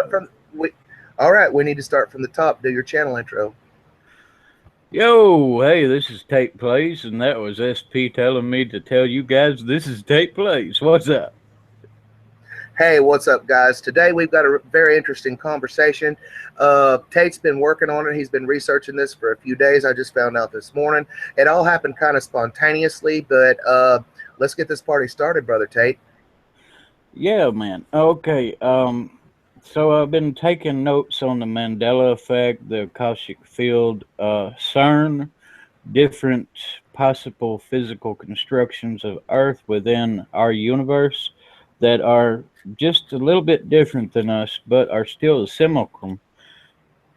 start from we. All right, we need to start from the top. Do your channel intro. Yo, hey, this is Take Place, and that was SP telling me to tell you guys this is Take Place. What's up? Hey, what's up, guys? Today we've got a very interesting conversation. Tate's been working on it. He's been researching this for a few days. I just found out this morning. It all happened kind of spontaneously, but let's get this party started, brother Tate. Yeah, man. Okay, so I've been taking notes on the Mandela effect, the Akashic field, C.E.R.N, different possible physical constructions of Earth within our universe that are just a little bit different than us, but are still a simulacrum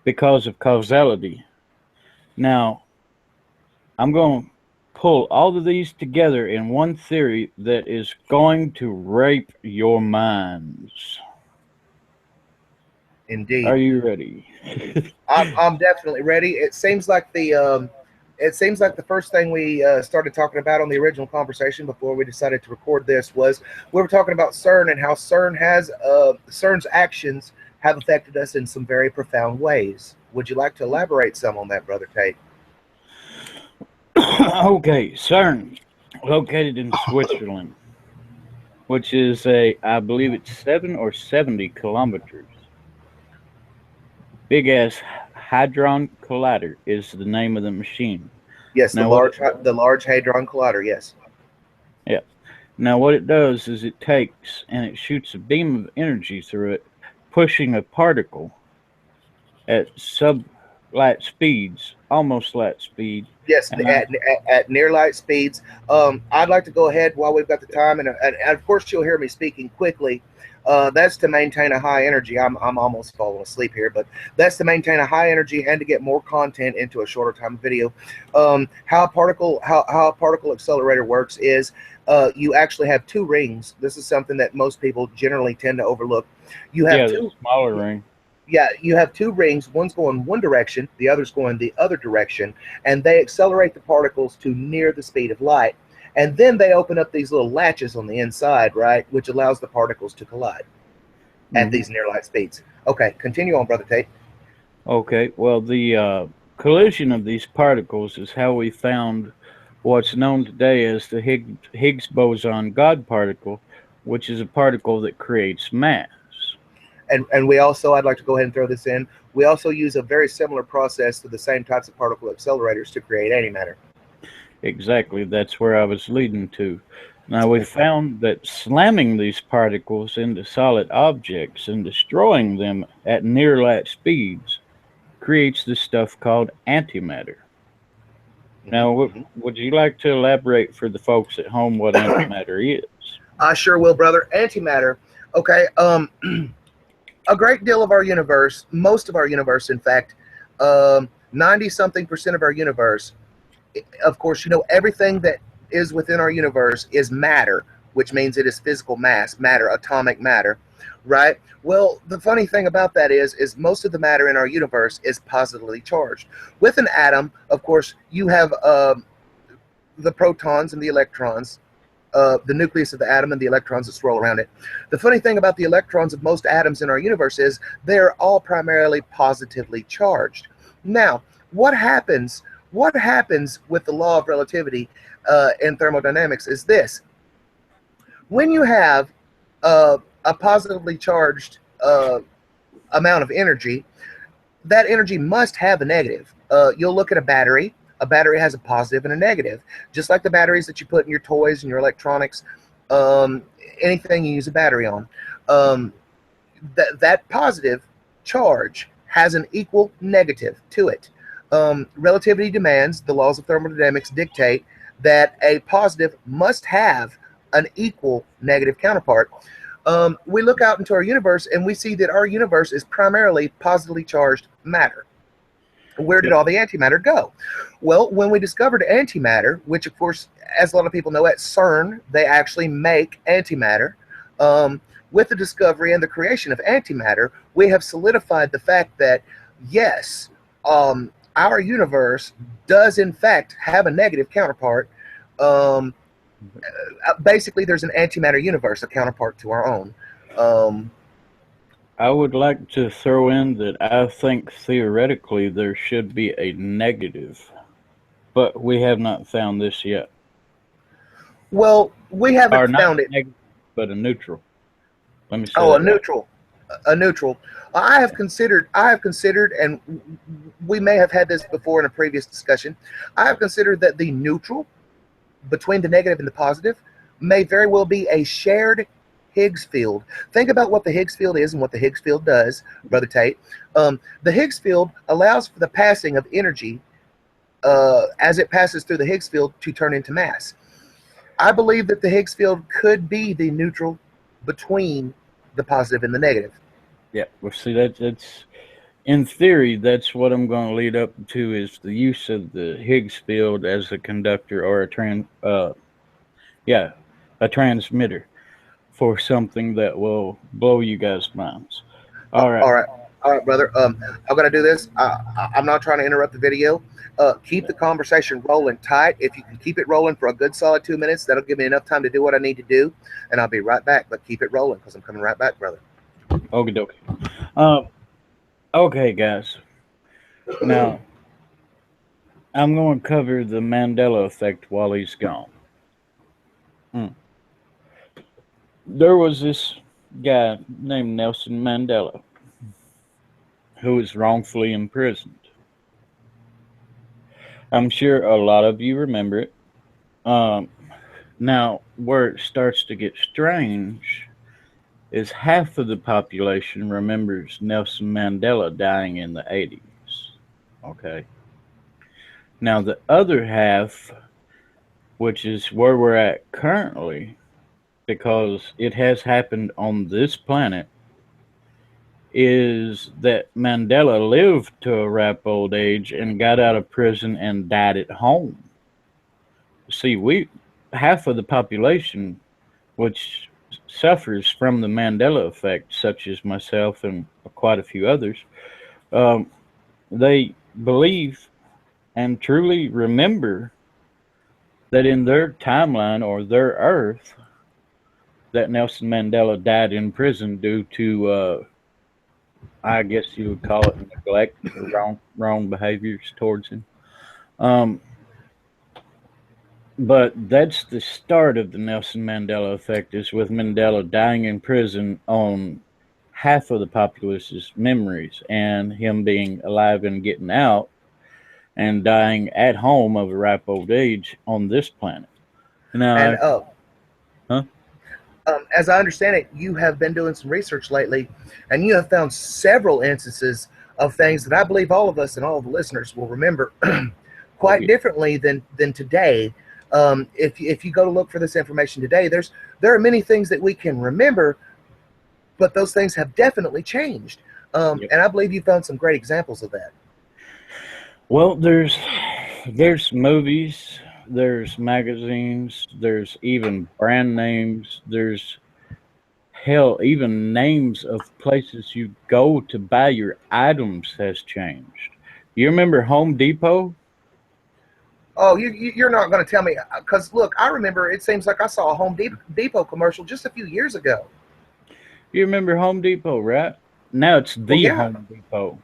because of causality. Now, I'm going to pull all of these together in one theory that is going to rape your minds. Are Indeed, you ready? I'm definitely ready. It seems like the first thing we started talking about on the original conversation before we decided to record this was we were talking about C.E.R.N and how C.E.R.N's actions have affected us in some very profound ways. Would you like to elaborate some on that, brother Tate? Okay, C.E.R.N, located in Switzerland, which is I believe it's 7 or 70 kilometers. Big ass Hadron Collider is the name of the machine. Yes, Now what it the Large Hadron Collider. Yes. Yeah. Now what it does is it takes and it shoots a beam of energy through it, pushing a particle at sub-light speeds, almost light speed. Yes, And I, at near light speeds. I'd like to go ahead while we've got the time, and of course you'll hear me speaking quickly. That's to maintain a high energy. I'm almost falling asleep here, but that's to maintain a high energy and to get more content into a shorter time video. How a particle accelerator works is you actually have two rings. This is something that most people generally tend to overlook. You have yeah, the two smaller ring. Yeah, you have two rings. One's going one direction, the other's going the other direction, and they accelerate the particles to near the speed of light. And then they open up these little latches on the inside, right, which allows the particles to collide at Hmm. these near light speeds. Okay, continue on, brother Tate. Okay, well, the collision of these particles is how we found what's known today as the Higgs boson God particle, which is a particle that creates mass. And we also, I'd like to go ahead and throw this in. We also use a very similar process to the same types of particle accelerators to create antimatter. Exactly, that's where I was leading to. Now, we found that slamming these particles into solid objects and destroying them at near light speeds creates this stuff called antimatter. Now, would you like to elaborate for the folks at home what antimatter is? I sure will, brother. Antimatter. Okay. A great deal of our universe, most of our universe, in fact, 90 something percent of our universe, of course, everything that is within our universe is matter, which means it is physical mass, matter, atomic matter, right? Well, the funny thing about that is most of the matter in our universe is positively charged. With an atom, of course, you have the protons and the electrons, the nucleus of the atom and the electrons that swirl around it. The funny thing about the electrons of most atoms in our universe is they're all primarily positively charged. Now, what happens? What happens with the law of relativity in thermodynamics is this: when you have a positively charged amount of energy, that energy must have a negative. You'll look at a battery. A battery has a positive and a negative, just like the batteries that you put in your toys and your electronics. Um, Anything you use a battery on, that positive charge has an equal negative to it. Relativity demands, the laws of thermodynamics dictate that a positive must have an equal negative counterpart. We look out into our universe and we see that our universe is primarily positively charged matter. Where did Yep. all the antimatter go? Well, when we discovered antimatter, which of course, as a lot of people know, at C.E.R.N, they actually make antimatter. With the discovery and the creation of antimatter, we have solidified the fact that, yes, our universe does in fact have a negative counterpart. Um, Basically, there's an antimatter universe, a counterpart to our own. Um, I would like to throw in that I think theoretically there should be a negative, but we have not found this yet. Well, we Or haven't not found a it. negative, but a neutral. Let me say Oh, a that right. neutral, a neutral. I have considered, and we may have had this before in a previous discussion. I have considered that the neutral between the negative and the positive may very well be a shared Higgs field. Think about what the Higgs field is and what the Higgs field does, Brother Tate. The Higgs field allows for the passing of energy as it passes through the Higgs field to turn into mass. I believe that the Higgs field could be the neutral between the positive and the negative. Yeah, well, see, that's in theory, that's what I'm going to lead up to is the use of the Higgs field as a conductor or yeah, a transmitter for something that will blow you guys' minds. All right. All right, all right, brother. I'm gonna do this. I'm not trying to interrupt the video. Keep the conversation rolling tight. If you can keep it rolling for a good solid 2 minutes, that'll give me enough time to do what I need to do, and I'll be right back. But keep it rolling because I'm coming right back, brother. Okie dokie. Um, okay, guys. Now, I'm going to cover the Mandela effect while he's gone. Hmm. There was this guy named Nelson Mandela who was wrongfully imprisoned. I'm sure a lot of you remember it. Um, Now, where it starts to get strange is half of the population remembers Nelson Mandela dying in the 80s. Okay. Now, the other half, which is where we're at currently, because it has happened on this planet, is that Mandela lived to a ripe old age and got out of prison and died at home. See, we half of the population which suffers from the Mandela effect, such as myself and quite a few others, um, they believe and truly remember that in their timeline or their Earth, that Nelson Mandela died in prison due to, I guess you would call it neglect or wrong behaviors towards him. Um, but that's the start of the Nelson Mandela effect, is with Mandela dying in prison on half of the populace's memories and him being alive and getting out and dying at home of a ripe old age on this planet. And Now, huh? as I understand it, you have been doing some research lately, and you have found several instances of things that I believe all of us and all of the listeners will remember Oh, quite yeah. differently than today. If you go to look for this information today, there are many things that we can remember, but those things have definitely changed. Yep. And I believe you found some great examples of that. Well, there's movies, there's magazines, there's even brand names, there's hell, even names of places you go to buy your items has changed. You remember Home Depot? Oh, you're not going to tell me because look, I remember it seems like I saw a Depot commercial just a few years ago. You remember Home Depot, right? Now it's Well, the yeah, Home Depot.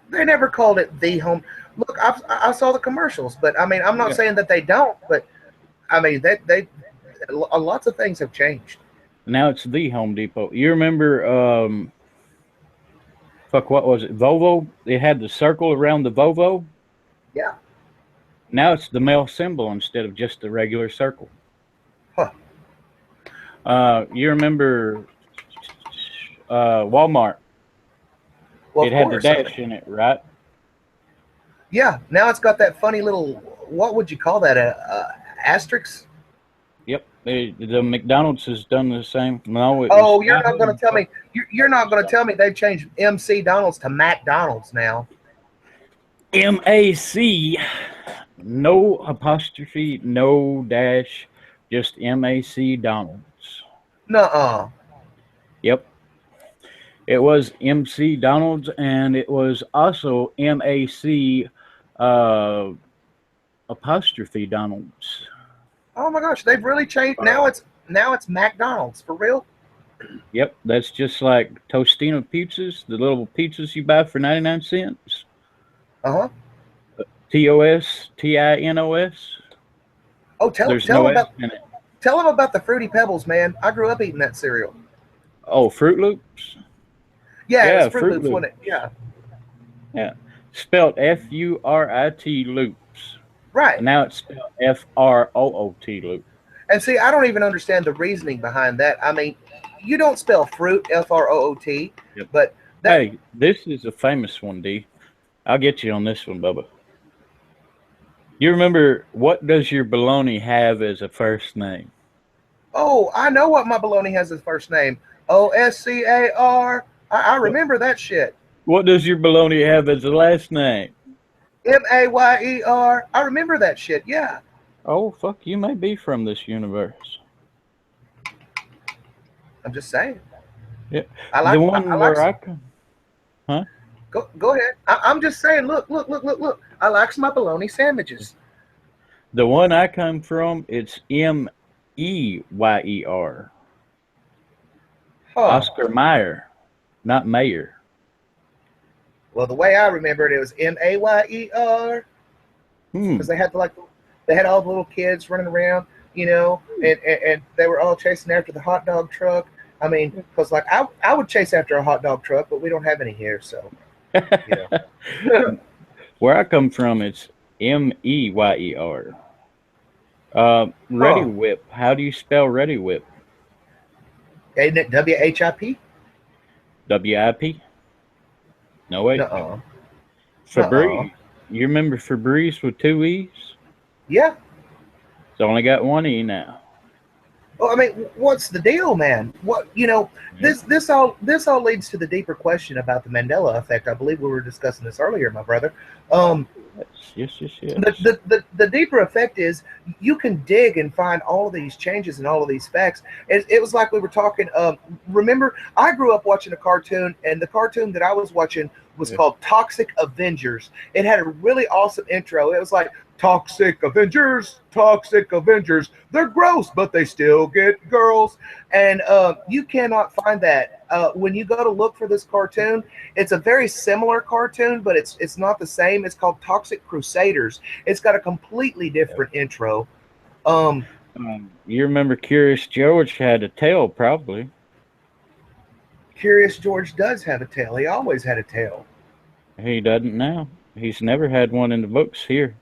they never called it the home. Look, I saw the commercials, but I mean, I'm not Yeah. saying that they don't, but I mean that they lots of things have changed. Now it's the Home Depot. You remember fuck, what was it? Volvo? It had the circle around the Volvo. Yeah. Now it's the male symbol instead of just the regular circle. Huh. You remember Walmart? Well, It of had the course. dash in it, right? Yeah. Now it's got that funny little. What would you call that? A asterisk? Yep. The McDonald's has done the same. No, it was Oh, you're not not going to Home tell Depot. me. You're not going to tell me they've changed MC Donald's to McDonald's now. MAC, no apostrophe, no dash, just MAC Donald's. Nuh-uh. Yep. It was MC Donald's, and it was also MAC uh, apostrophe Donald's. Oh my gosh, they've really changed. Now it's McDonald's for real. Yep, that's just like Tostino pizzas, the little pizzas you buy for 99 cents. Uh-huh. Tostinos. Oh, tell There's tell no them S about in it. tell them about the Fruity Pebbles, man. I grew up eating that cereal. Oh, Fruit Loops. Yeah, it was Yeah, Fruit Fruit Loops, wasn't it? Loops. Yeah. Yeah, spelled Furit Loops. Right. Now it's spelled Froot Loop. And see, I don't even understand the reasoning behind that. I mean, you don't spell fruit F-R-O-O-T, Yep. but that Hey, this is a famous one, D. I'll get you on this one, Bubba. You remember what does your baloney have as a first name? oh, I know what my baloney has as first name. O-S-C-A-R. I What remember that shit. what does your baloney have as a last name? M-A-Y-E-R. I remember that shit. Yeah. Oh fuck, you may be from this universe. I'm just saying. Yeah. I The like I one like where I come huh? go ahead. I'm just saying, look. I like my bologna sandwiches. The one I come from, it's Meyer. Huh. Oscar Mayer, not Mayer. Well, the way I remember it, it was M-A-Y-E-R because Hmm. they had all the little kids running around, and they were all chasing after the hot dog truck. I mean, because like I would chase after a hot dog truck, but we don't have any here, so you know. Where I come from, it's Meyer. Ready Huh? Whip. How do you spell Ready Whip? Ain't it W-H-I-P? WIP? No H. Nuh-uh. Nuh-uh. Febreze. You remember Febreze with two E's? Yeah. It's only got one E now. Well, I mean, what's the deal, man? What Yeah. this all leads to the deeper question about the Mandela effect. I believe we were discussing this earlier, my brother. Oh, Um, the, yes. the, the, the deeper effect is you can dig and find all of these changes and all of these facts. It was like we were talking. Remember, I grew up watching a cartoon, and the cartoon that I was watching was Yeah. called Toxic Avengers. It had a really awesome intro. It was like Toxic Avengers, Toxic Avengers. They're gross, but they still get girls. And you cannot find that. When you go to look for this cartoon, it's a very similar cartoon, but it's not the same. It's called Toxic Crusaders. It's got a completely Yep. different intro. Um, You remember Curious George had a tail, probably. Curious George does have a tail. He always had a tail. He doesn't now. He's never had one in the books here.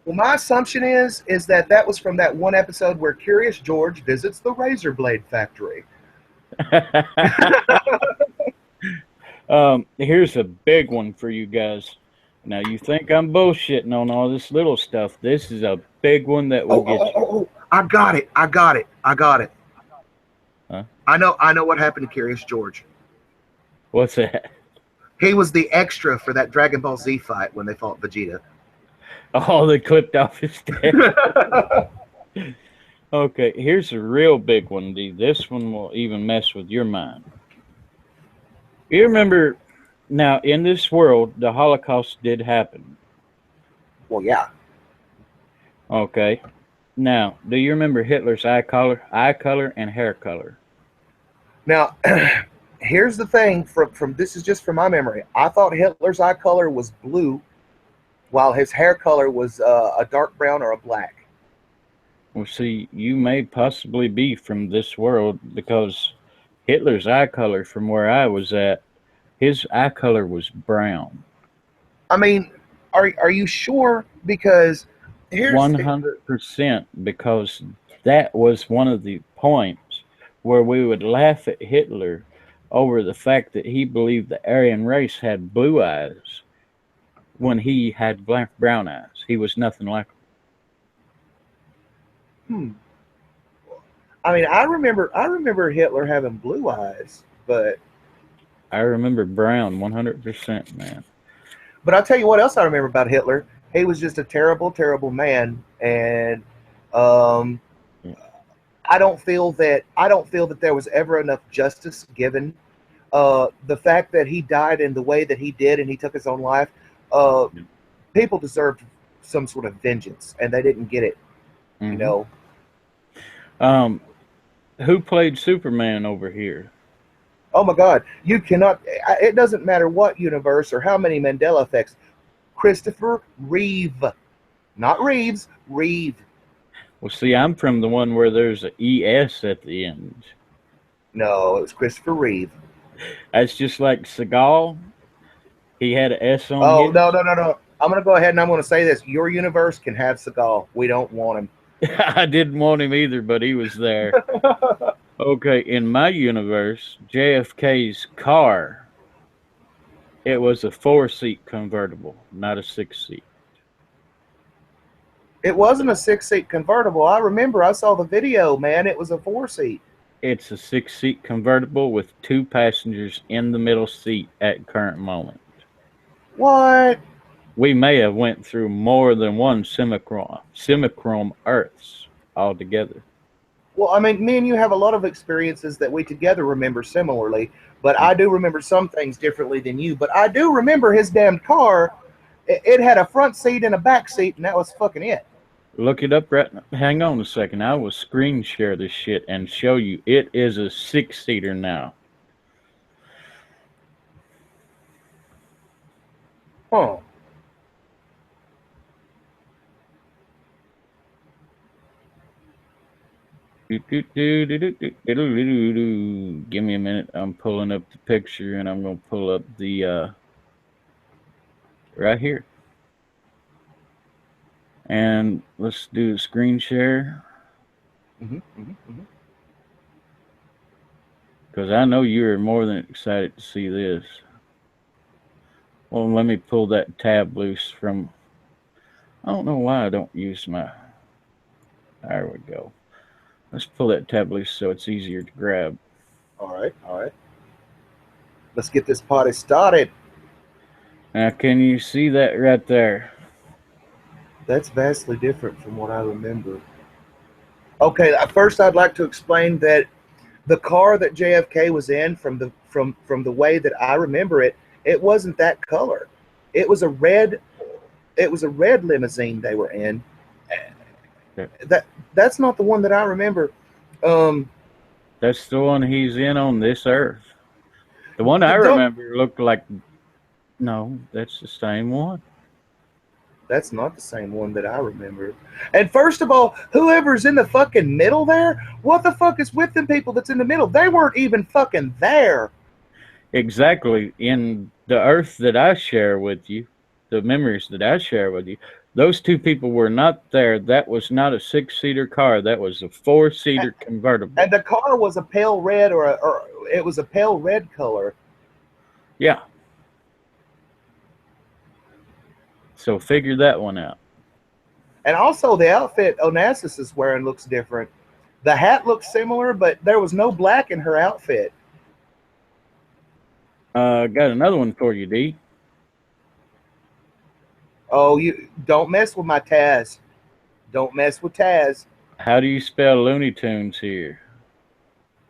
Well, my assumption is that was from that one episode where Curious George visits the razor blade factory. Here's a big one for you guys. Now, you think I'm bullshitting on all this little stuff. This is a big one that will get you. I got it. I got it. Huh? I know what happened to Curious George. What's that? He was the extra for that Dragon Ball Z fight when they fought Vegeta. Oh, they clipped off his tail. Okay, here's a real big one, D. This one will even mess with your mind. You remember, now, in this world, the Holocaust did happen. Well, yeah. Okay. Now, do you remember Hitler's eye color and hair color? Now, here's the thing. From this is just from my memory. I thought Hitler's eye color was blue, while his hair color was a dark brown or a black. Well, see, you may possibly be from this world because Hitler's eye color, from where I was at, his eye color was brown. I mean, are you sure? Because here's 100%, because that was one of the points where we would laugh at Hitler over the fact that he believed the Aryan race had blue eyes when he had brown eyes. He was nothing like them. hmm. I mean, I remember Hitler having blue eyes, but I remember brown 100%, man. I'll tell you what else I remember about Hitler. He was just a terrible, terrible man, and um, Yeah. I don't feel that there was ever enough justice given. The fact that he died in the way that he did, and he took his own life, uh, people deserved some sort of vengeance, and they didn't get it. You Mm-hmm. know, Um, who played Superman over here? Oh my God, you cannot. It doesn't matter what universe or how many Mandela effects. Christopher Reeve, not Reeves, Reeve. Well, see, I'm from the one where there's a ES at the end. No, it was Christopher Reeve. That's just like Seagal. He had an S on Oh, his. no. I'm going to go ahead and I'm going to say this. Your universe can have Seagal. We don't want him. I didn't want him either, but he was there. Okay, in my universe, JFK's car, it was a 4-seat convertible, not a 6-seat. It wasn't a 6-seat convertible. I remember I saw the video, man. It was a 4-seat. It's a 6-seat convertible with 2 passengers in the middle seat at current moment. What? We may have went through more than one semichrome Earths altogether. Well, I mean, me and you have a lot of experiences that we together remember similarly, but I do remember some things differently than you. But I do remember his damn car. It had a front seat and a back seat, and that was fucking it. Look it up right now. Hang on a second. I will screen share this shit and show you. It is a 6-seater now. Huh. Give me a minute. I'm pulling up the picture and I'm going to pull up the right here. And let's do the screen share. Because I know you're more than excited to see this. Well, let me pull that tab loose from. I don't know why I don't use my. There we go. Let's pull that tab loose so it's easier to grab. All right. Let's get this party started. Now, can you see that right there? That's vastly different from what I remember. Okay, first I'd like to explain that the car that JFK was in, from the way that I remember it, it wasn't that color. It was a red limousine they were in. That's not the one that I remember. That's the one he's in on this earth. The one I remember looked like. No, that's the same one. That's not the same one that I remember. And first of all, whoever's in the fucking middle there, what the fuck is with them people that's in the middle? They weren't even fucking there. Exactly. In the earth that I share with you, the memories that I share with you, those 2 people were not there. That was not a 6-seater car. That was a 4-seater convertible. And the car was a pale red, or it was a pale red color. Yeah. So figure that one out. And also the outfit Onassis is wearing looks different. The hat looks similar, but there was no black in her outfit. Got another one for you, D. Oh, you don't mess with my Taz. Don't mess with Taz. How do you spell Looney Tunes here?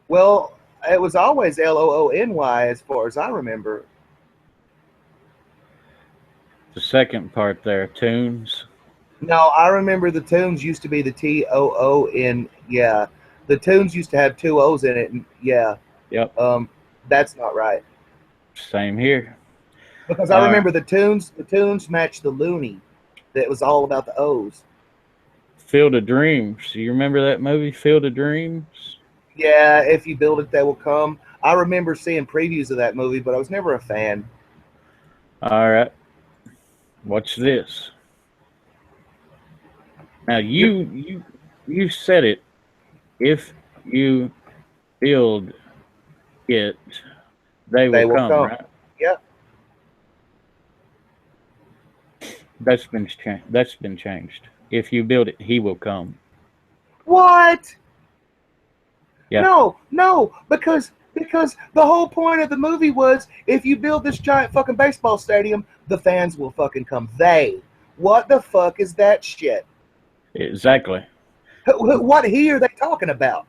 Well, it was always Loony as far as I remember. The second part there, Tunes. No, I remember the Tunes used to be the Toon. Yeah, the Tunes used to have 2 O's in it. And yeah. Yep. That's not right. Same here. Because I remember the Tunes matched the Looney. That was all about the O's. Field of Dreams. You remember that movie, Field of Dreams? Yeah, if you build it, they will come. I remember seeing previews of that movie, but I was never a fan. All right. Watch this. Now you said it. If you build it, they will come. Right? Yep. That's been changed. If you build it, he will come. What? Yeah. No, because the whole point of the movie was if you build this giant fucking baseball stadium, the fans will fucking come. What the fuck is that shit? Exactly. What he are they talking about?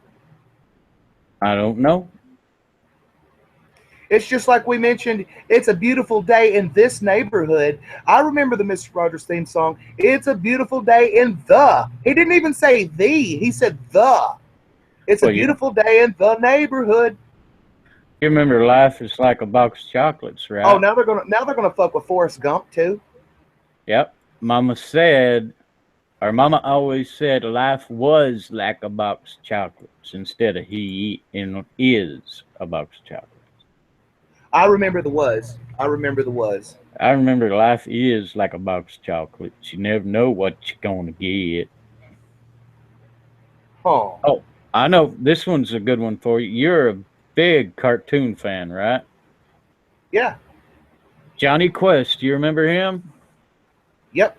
I don't know. It's just like we mentioned, it's a beautiful day in this neighborhood. I remember the Mr. Rogers theme song. It's a beautiful day in the. He didn't even say the. He said the. It's a beautiful day in the neighborhood. You remember life is like a box of chocolates, Oh, right? now they're gonna fuck with Forrest Gump too. Yep. Mama said, or Mama always said, life was like a box of chocolates instead of he and is a box of chocolates. I remember the was. I remember the was. I remember life is like a box of chocolates. You never know what you're gonna get. Huh. Oh, I know this one's a good one for you. You're a big cartoon fan, right? Yeah. Johnny Quest, do you remember him? Yep.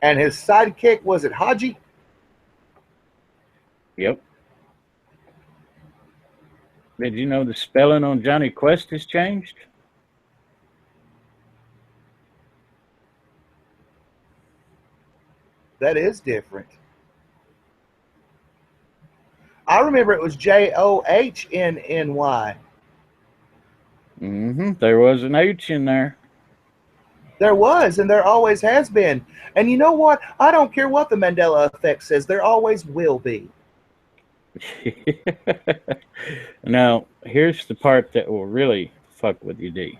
And his sidekick was it Haji? Yep. Did you know the spelling on Johnny Quest has changed? That is different. I remember it was Johny. Mm-hmm. There was an H in there. There was, and there always has been. And you know what? I don't care what the Mandela effect says. There always will be. Now, here's the part that will really fuck with you, D.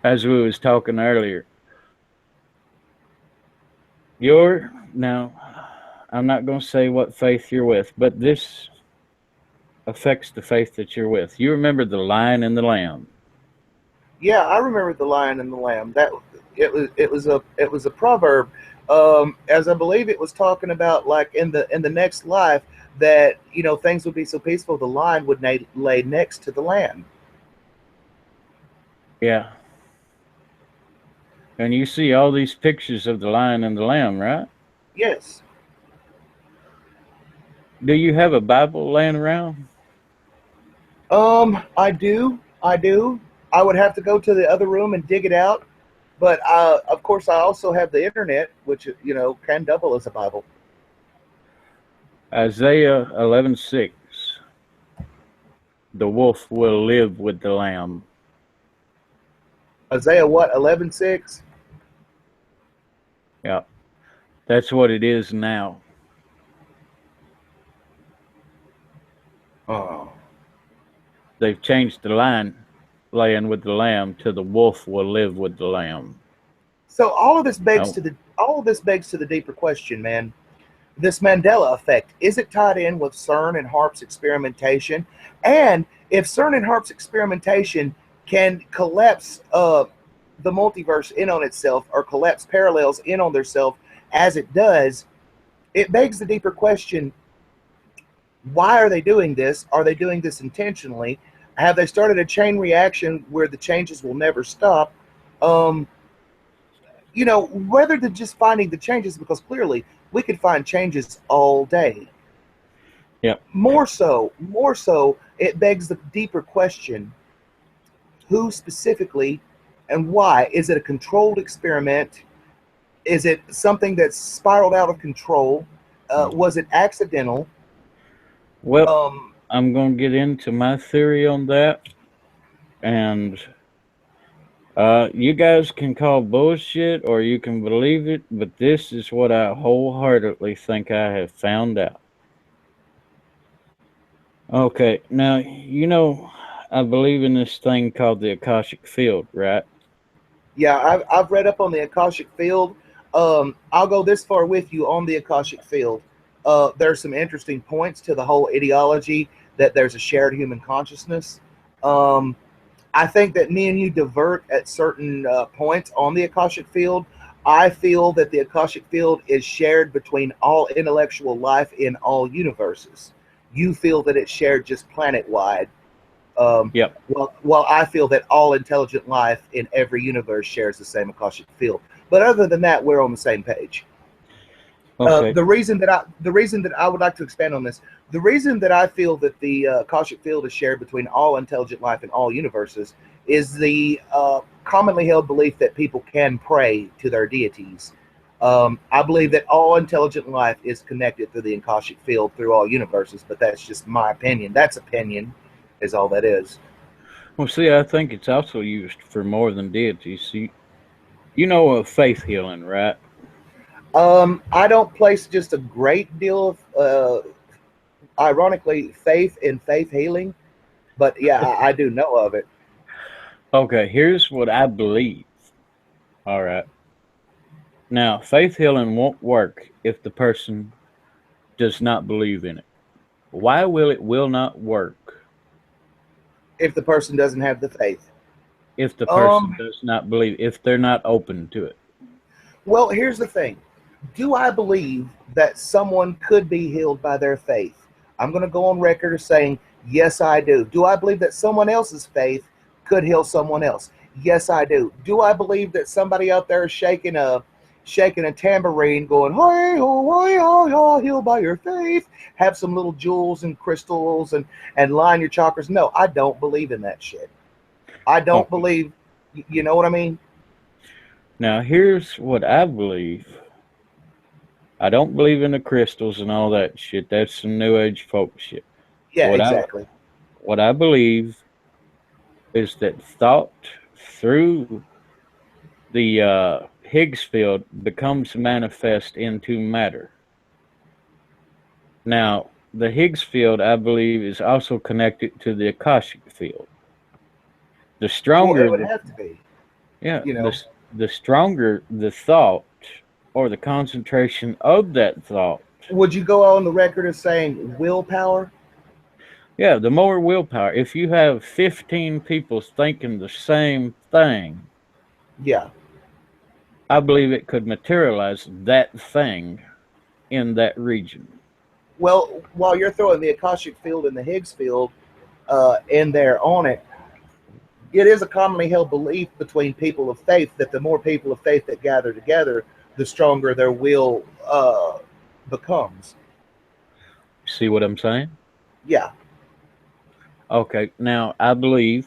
As we was talking earlier, now, I'm not going to say what faith you're with, but this affects the faith that you're with. You remember the lion and the lamb. Yeah, I remember the Lion and the Lamb. That it was a proverb, as I believe it was talking about like in the next life that things would be so peaceful the lion would lay next to the lamb. Yeah. And you see all these pictures of the lion and the lamb, right? Yes. Do you have a Bible laying around? I do. I would have to go to the other room and dig it out, but of course I also have the internet, which can double as a Bible. Isaiah 11:6. The wolf will live with the lamb. Isaiah what 11:6? Yeah. That's what it is now. Oh. They've changed the line laying with the lamb to the wolf will live with the lamb. So Oh, all of this begs to the deeper question, man. This Mandela effect, is it tied in with CERN and HARP's experimentation? And if CERN and HARP's experimentation can collapse the multiverse in on itself or collapse parallels in on theirself as it does, it begs the deeper question: why are they doing this? Are they doing this intentionally? Have they started a chain reaction where the changes will never stop? Um, Rather than just finding the changes, because clearly we could find changes all day. yep. More so, it begs the deeper question: who specifically and why? Is it a controlled experiment? Is it something that's spiraled out of control? Was it accidental? Well, Um, I'm going to get into my theory on that. And you guys can call bullshit or you can believe it, but this is what I wholeheartedly think I have found out. Okay, now, I believe in this thing called the Akashic Field, right? yeah, I've read up on the Akashic Field. I'll go this far with you on the Akashic Field. There's some interesting points to the whole ideology that there's a shared human consciousness. Um, I think that me and you divert at certain points on the Akashic Field. I feel that the Akashic Field is shared between all intellectual life in all universes. You feel that it's shared just planet wide. Yep. Well, I feel that all intelligent life in every universe shares the same Akashic field. But other than that, we're on the same page. Okay. The reason that I would like to expand on this, the reason that I feel that the Akashic field is shared between all intelligent life in all universes is the commonly held belief that people can pray to their deities. I believe that all intelligent life is connected through the Akashic field through all universes, but that's just my opinion. That's opinion, is all that is. Well, see, I think it's also used for more than deities. See, you know of faith healing, right? I don't place just a great deal of, ironically, faith in faith healing, But yeah, I do know of it. Okay, here's what I believe. All right. Now, faith healing won't work if the person does not believe in it. Why will not work If the person doesn't have the faith. if the person Um, does not believe, if they're not open to it? well, here's the thing. Do I believe that someone could be healed by their faith? I'm going to go on record as saying, yes, I do. Do I believe that someone else's faith could heal someone else? Yes, I do. Do I believe that somebody out there is shaking a tambourine, going, hey, oh, hey, oh, healed by your faith, have some little jewels and crystals and line your chakras? No, I don't believe in that shit. I don't Okay. believe, you know what I mean? Now, here's what I believe. I don't believe in the crystals and all that shit. That's some new age folk shit. Yeah, What I exactly. what I believe is that thought through the Higgs field becomes manifest into matter. Now, the Higgs field, I believe, is also connected to the Akashic field. The Well, it stronger would the have to be, yeah, you know. the stronger the thought or the concentration of that thought, Would you go on the record as saying willpower? yeah, the more willpower. If you have 15 people thinking the same thing, Yeah. I believe it could materialize that thing in that region. Well, while you're throwing the Akashic field and the Higgs field in there on it, it is a commonly held belief between people of faith that the more people of faith that gather together, the stronger their will becomes. See what I'm saying? Yeah. Okay, now I believe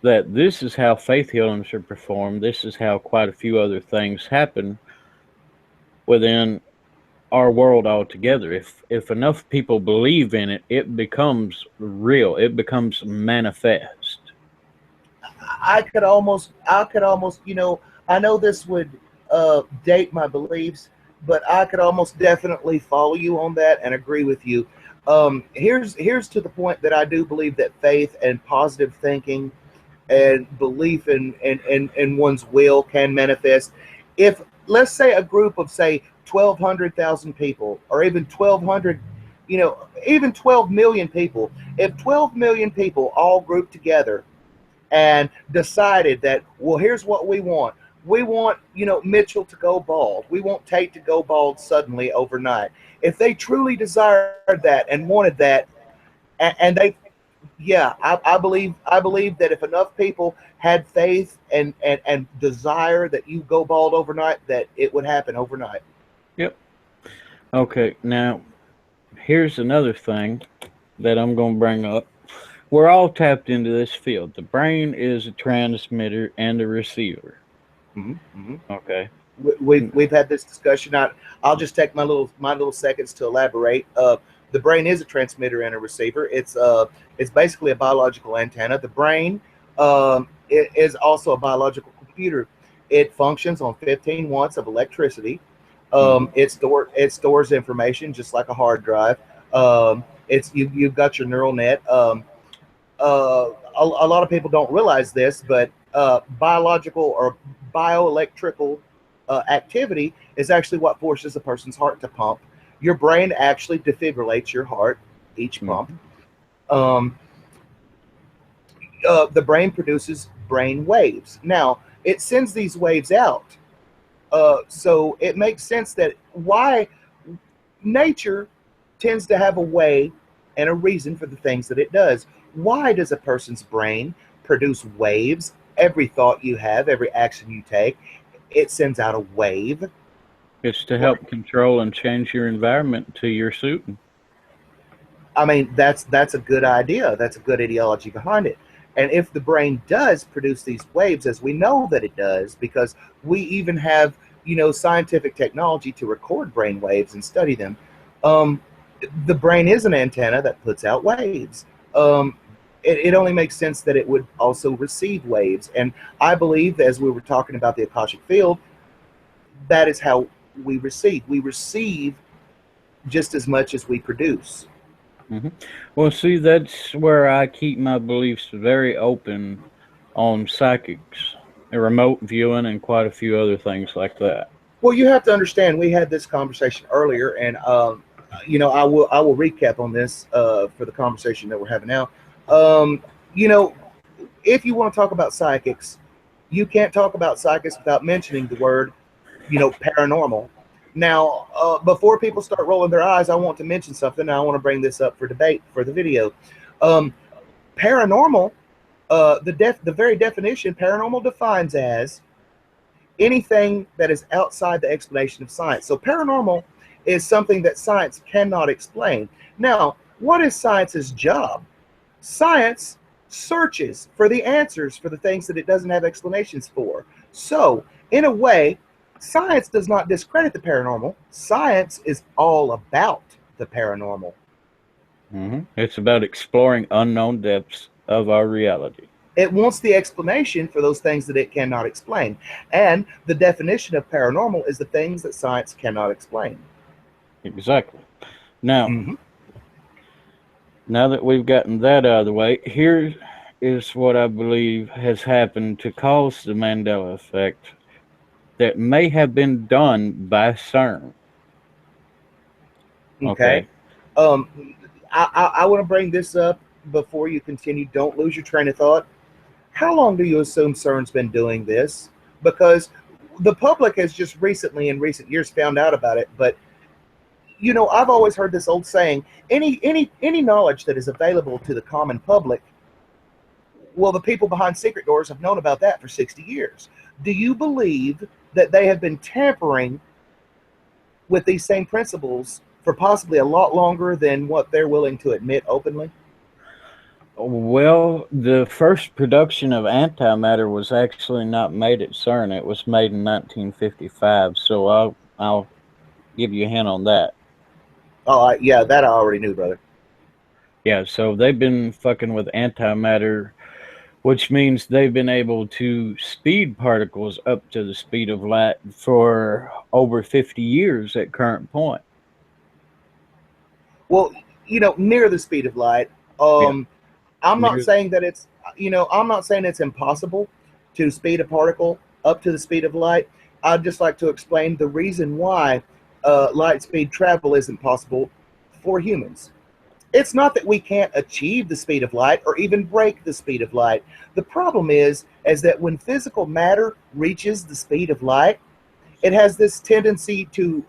that this is how faith healings are performed. This is how quite a few other things happen within our world altogether. If enough people believe in it, it becomes real. It becomes manifest. I could almost, I know this would date my beliefs, but I could almost definitely follow you on that and agree with you. Here's to the point that I do believe that faith and positive thinking and belief in one's will can manifest. If, let's say, a group of, say, 1,200,000 people, or even 1,200, even 12 million people, if 12 million people all group together and decided that, well, here's what we want. We want, Mitchell to go bald. We want Tate to go bald suddenly overnight. If they truly desired that and wanted that, and they, yeah, I believe that if enough people had faith and desire that you go bald overnight, that it would happen overnight. Yep. Okay, now here's another thing that I'm going to bring up. We're all tapped into this field. The brain is a transmitter and a receiver. Mm-hmm. Okay. We've had this discussion. I'll just take my little seconds to elaborate. The brain is a transmitter and a receiver. It's basically a biological antenna. The brain it is also a biological computer. It functions on 15 watts of electricity. Hmm. It stores information just like a hard drive. You've got your neural net. A lot of people don't realize this, but biological or bioelectrical activity is actually what forces a person's heart to pump. Your brain actually defibrillates your heart each pump. Hmm. Um, the brain produces brain waves. Now, it sends these waves out. So it makes sense that why nature tends to have a way and a reason for the things that it does. Why does a person's brain produce waves? Every thought you have, every action you take, it sends out a wave. It's to Or, help control and change your environment to your suiting. I mean, that's a good idea. That's a good ideology behind it. And if the brain does produce these waves, as we know that it does, because we even have scientific technology to record brain waves and study them, um, the brain is an antenna that puts out waves. It only makes sense that it would also receive waves. And I believe, as we were talking about the Akashic field, that is how we receive. We receive just as much as we produce. Hmm. Well, see, that's where I keep my beliefs very open on psychics, and remote viewing, and quite a few other things like that. Well, you have to understand. We had this conversation earlier, and I will recap on this for the conversation that we're having now. Um, you know, if you want to talk about psychics, you can't talk about psychics without mentioning the word, paranormal. Now, before people start rolling their eyes, I want to mention something. And I want to bring this up for debate for the video. Um, Paranormal, the very definition, paranormal defines as anything that is outside the explanation of science. So paranormal is something that science cannot explain. Now, what is science's job? Science searches for the answers for the things that it doesn't have explanations for. So, in a way, science does not discredit the paranormal. Science is all about the paranormal. It's about exploring unknown depths of our reality. It wants the explanation for those things that it cannot explain. And the definition of paranormal is the things that science cannot explain. Exactly. Now, Mm-hmm. now that we've gotten that out of the way, here is what I believe has happened to cause the Mandela effect that may have been done by CERN. Okay. Okay. Um, I want to bring this up before you continue. Don't lose your train of thought. How long do you assume CERN's been doing this? Because the public has just recently, in recent years, found out about it. But I've always heard this old saying: any knowledge that is available to the common public, well, the people behind secret doors have known about that for 60 years. Do you believe that they have been tampering with these same principles for possibly a lot longer than what they're willing to admit openly? Well, the first production of antimatter was actually not made at CERN. It was made in 1955. So I'll give you a hint on that. Oh, yeah, that I already knew, brother. Yeah, so they've been fucking with antimatter, which means they've been able to speed particles up to the speed of light for over 50 years at current point. Well, near the speed of light. Yeah. Um, I'm not Near, saying that I'm not saying it's impossible to speed a particle up to the speed of light. I'd just like to explain the reason why light speed travel isn't possible for humans. It's not that we can't achieve the speed of light or even break the speed of light. The problem is that when physical matter reaches the speed of light, it has this tendency to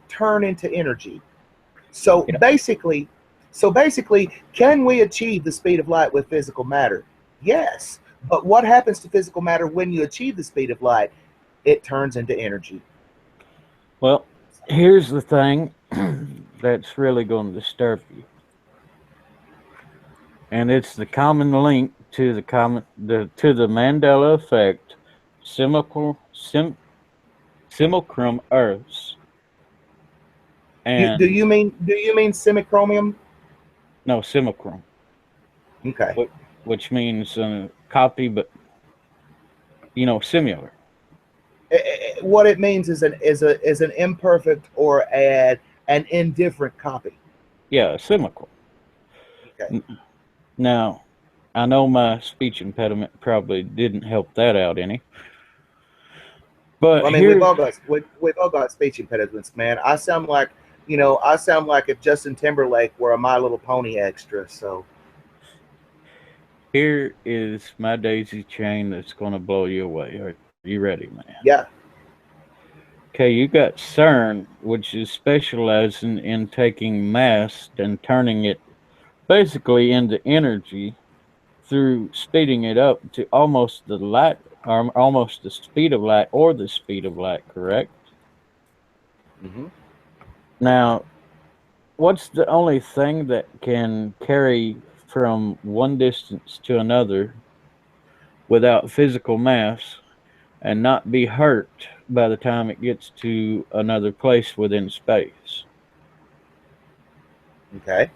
turn into energy. So yeah. basically, so basically, can we achieve the speed of light with physical matter? Yes. But what happens to physical matter when you achieve the speed of light? It turns into energy. Well, here's the thing that's really going to disturb you, and it's the common link to the Mandela effect, simulacrum Earths, Do and you mean semichromium? no simulacrum, Okay. which means copy, but similar. What it means is an imperfect or an indifferent copy. Yeah, simulacrum. Okay. N- Now, I know my speech impediment probably didn't help that out any, but Well, I mean, we've here all got we've all got speech impediments, man. I sound like if Justin Timberlake were a My Little Pony extra. So here is my daisy chain that's going to blow you away. Are you ready, man? yeah. Okay, you got CERN, which is specializing in taking mass and turning it basically into energy through speeding it up to almost the light, or almost the speed of light, or the speed of light, correct? Hmm. Now, what's the only thing that can carry from one distance to another without physical mass and not be hurt by the time it gets to another place within space? Okay.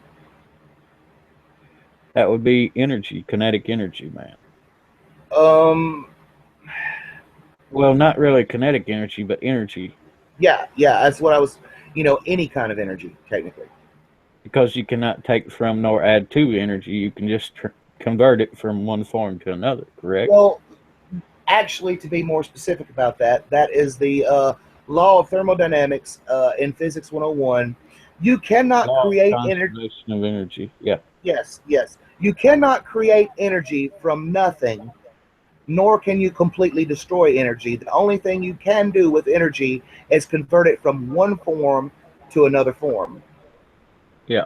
That would be energy, kinetic energy, man. Um. Well, not really kinetic energy, but energy. Yeah. Yeah. That's what I was. Any kind of energy, technically. because you cannot take from nor add to energy. You can just convert it from one form to another, correct? Well, actually, to be more specific about that, that is the law of thermodynamics in Physics 101. You cannot Law of create energy. conservation of energy. Yeah. Yes, yes. You cannot create energy from nothing, nor can you completely destroy energy. The only thing you can do with energy is convert it from one form to another form. Yeah.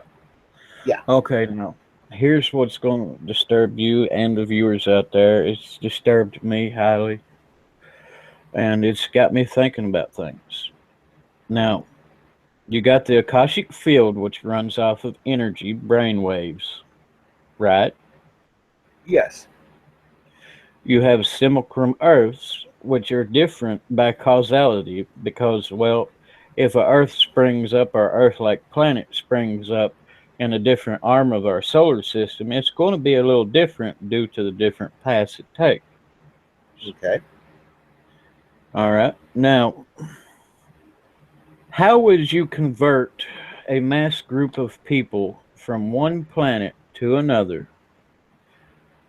Yeah. Okay, now here's what's going to disturb you and the viewers out there. It's disturbed me highly, and it's got me thinking about things. Now, you got the Akashic field, which runs off of energy, brain waves, right? Yes. You have simulacrum Earths, which are different by causality, because, well, if a Earth springs up or Earth-like planet springs up in a different arm of our solar system, it's going to be a little different due to the different paths it takes. Okay. All right. Now, how would you convert a mass group of people from one planet to another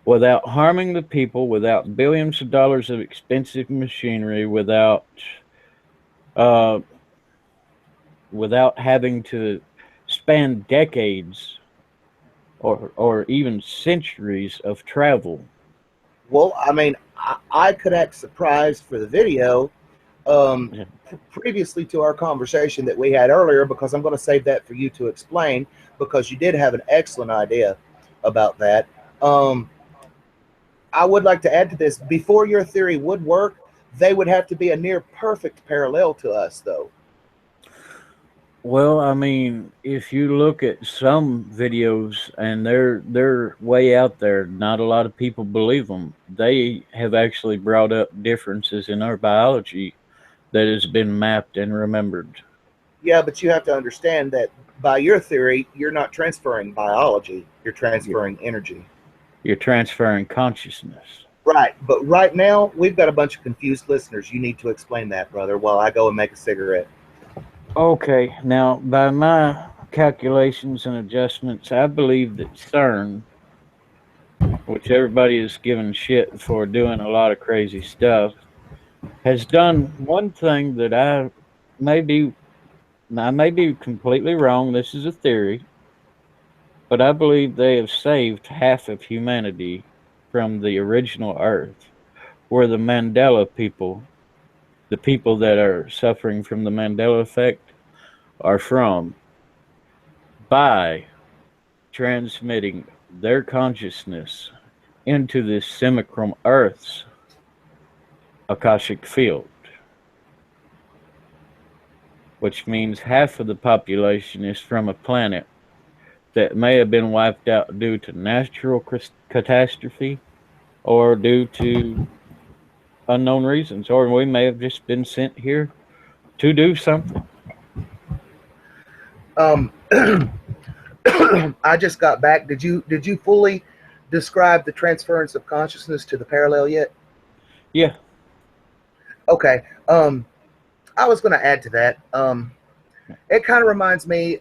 without harming the people, without billions of dollars of expensive machinery, uh, without having to span decades or even centuries of travel? Well, I mean, I could act surprised for the video um, Yeah. previously to our conversation that we had earlier, because I'm going to save that for you to explain, because you did have an excellent idea about that. Um, I would like to add to this, before your theory would work, they would have to be a near perfect parallel to us, though. Well, I mean, if you look at some videos and they're way out there, not a lot of people believe them. They have actually brought up differences in our biology that has been mapped and remembered. Yeah, but you have to understand that by your theory, you're not transferring biology, you're You're, transferring energy. you're transferring consciousness. Right, but right now, we've got a bunch of confused listeners. You need to explain that, brother, while I go and make a cigarette. Okay, now by my calculations and adjustments, I believe that CERN, which everybody is giving shit for doing a lot of crazy stuff, has done one thing that I may be completely wrong. This is a theory, but I believe they have saved half of humanity from the original Earth, where the Mandela people, the people that are suffering from the Mandela effect, are from, by transmitting their consciousness into this simulacrum Earth's Akashic field, which means half of the population is from a planet that may have been wiped out due to natural catastrophe or due to unknown reasons, or we may have just been sent here to do something. Um, I just got back. Did you fully describe the transference of consciousness to the parallel yet? Yeah, Okay. I was going to add to that. It kind of reminds me,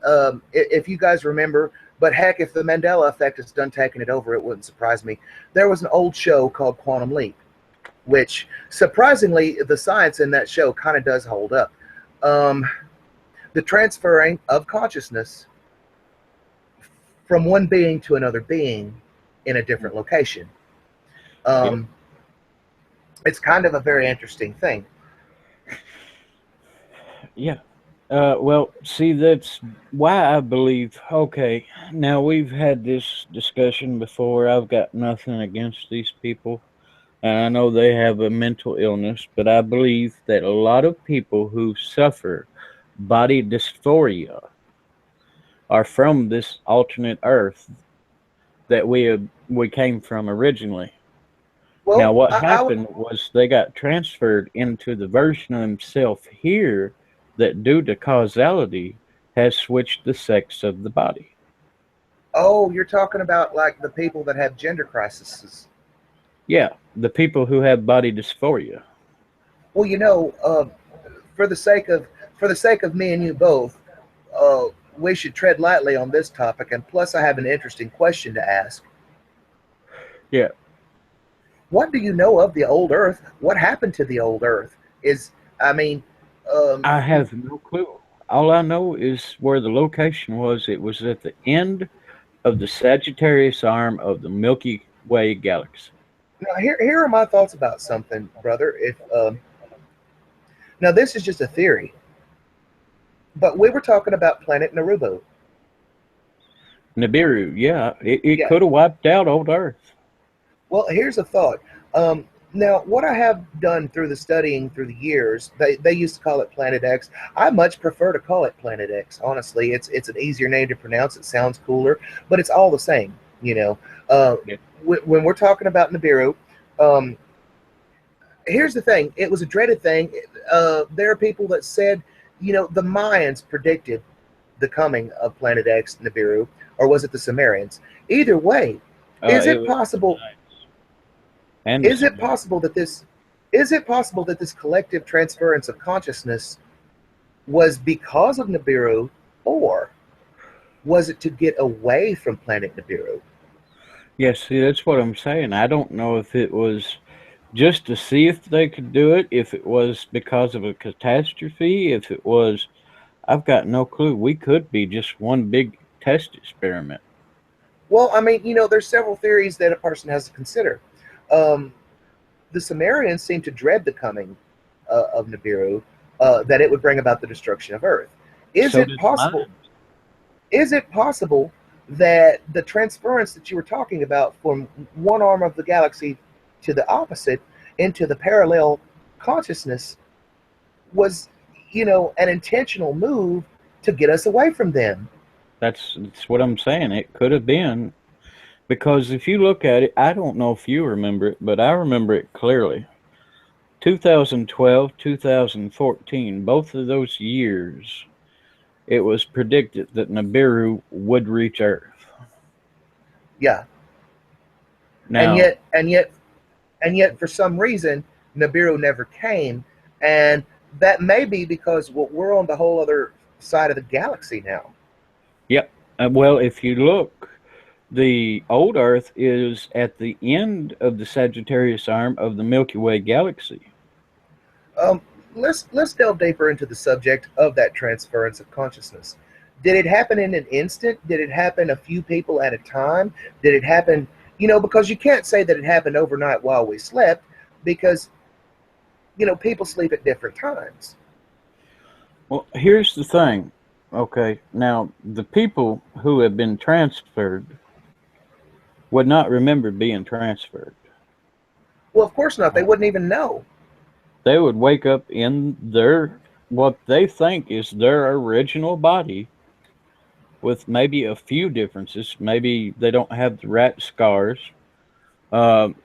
if you guys remember, but heck, if the Mandela effect has done taking it over, it wouldn't surprise me. There was an old show called Quantum Leap, which surprisingly, the science in that show kind of does hold up. Um, the transferring of consciousness from one being to another being in a different location. yeah, Um, it's kind of a very interesting thing. yeah. Well, see, that's why I believe. Okay, now we've had this discussion before. I've got nothing against these people, and I know they have a mental illness, but I believe that a lot of people who suffer body dysphoria are from this alternate Earth that we came from originally. Now, Well, what I would. happened was they got transferred into the version of himself here that, due to causality, has switched the sex of the body. Oh, you're talking about like the people that have gender crises. Yeah, the people who have body dysphoria. Well, for the sake of me and you both, uh, we should tread lightly on this topic, and plus, I have an interesting question to ask. Yeah, What do you know of the old Earth? What happened to the old Earth? Is I mean, um, I have no clue. All I know is where the location was. It was at the end of the Sagittarius arm of the Milky Way galaxy. now here are my thoughts about something, brother. If now this is just a theory, but we were talking about planet Narubu. Nibiru, yeah, it Yeah. could have wiped out old Earth. Well, here's a thought. Now, what I have done through the studying through the years, they used to call it Planet X. I much prefer to call it Planet X. Honestly, it's an easier name to pronounce. It sounds cooler, but it's all the same. You know, uh, Yeah. when we're talking about Nibiru, um, here's the thing. It was a dreaded thing. There are people that said, the Mayans predicted the coming of Planet X, Nibiru, or was it the Sumerians? Either way, is It it was possible? and the Is it Sumerian. possible that this collective transference of consciousness was because of Nibiru, or was it to get away from planet Nibiru? Yeah, see, that's what I'm saying. I don't know if it was just to see if they could do it, if it was because of a catastrophe, if it was, I've got no clue. We could be just one big test experiment. Well, I mean, there's several theories that a person has to consider. Um, the Sumerians seem to dread the coming of Nibiru, that it would bring about the destruction of Earth. Is So it did the possible? mind. Is it possible that the transference that you were talking about from one arm of the galaxy to the opposite into the parallel consciousness was, an intentional move to get us away from them? That's what I'm saying. It could have been because if you look at it, I don't know if you remember it, but I remember it clearly. 2012, 2014, both of those years, it was predicted that Nibiru would reach Earth. Yeah, and Now, yet, and yet, and yet, for some reason, Nibiru never came, and that may be because we're on the whole other side of the galaxy now. yep. Well, if you look, the old Earth is at the end of the Sagittarius arm of the Milky Way galaxy. Um, let's delve deeper into the subject of that transference of consciousness. Did it happen in an instant? Did it happen a few people at a time? Did it happen? Because you can't say that it happened overnight while we slept, because people sleep at different times. Well, here's the thing. Okay, now the people who have been transferred would not remember being transferred. Well, of course not. They Uh, wouldn't even know. they would wake up in their what they think is their original body with maybe a few differences. Maybe they don't have the rat scars. Um,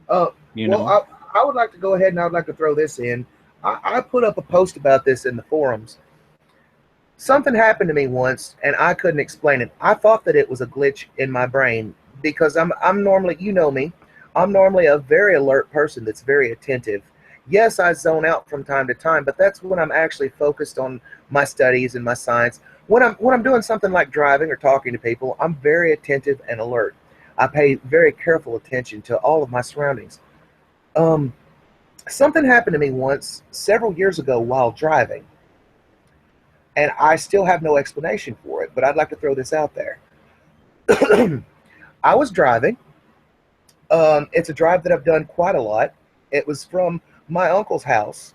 Uh, you well, know. I would like to go ahead and I would like to throw this in. I put up a post about this in the forums. Something happened to me once, and I couldn't explain it. I thought that it was a glitch in my brain because I'm normally, me, I'm normally a very alert person that's very attentive. Yes, I zone out from time to time, but that's when I'm actually focused on my studies and my science. When I'm doing something like driving or talking to people, I'm very attentive and alert. I pay very careful attention to all of my surroundings. Um, Something happened to me once several years ago while driving, and I still have no explanation for it, but I'd like to throw this out there. I was driving. It's a drive that I've done quite a lot. It was from my uncle's house,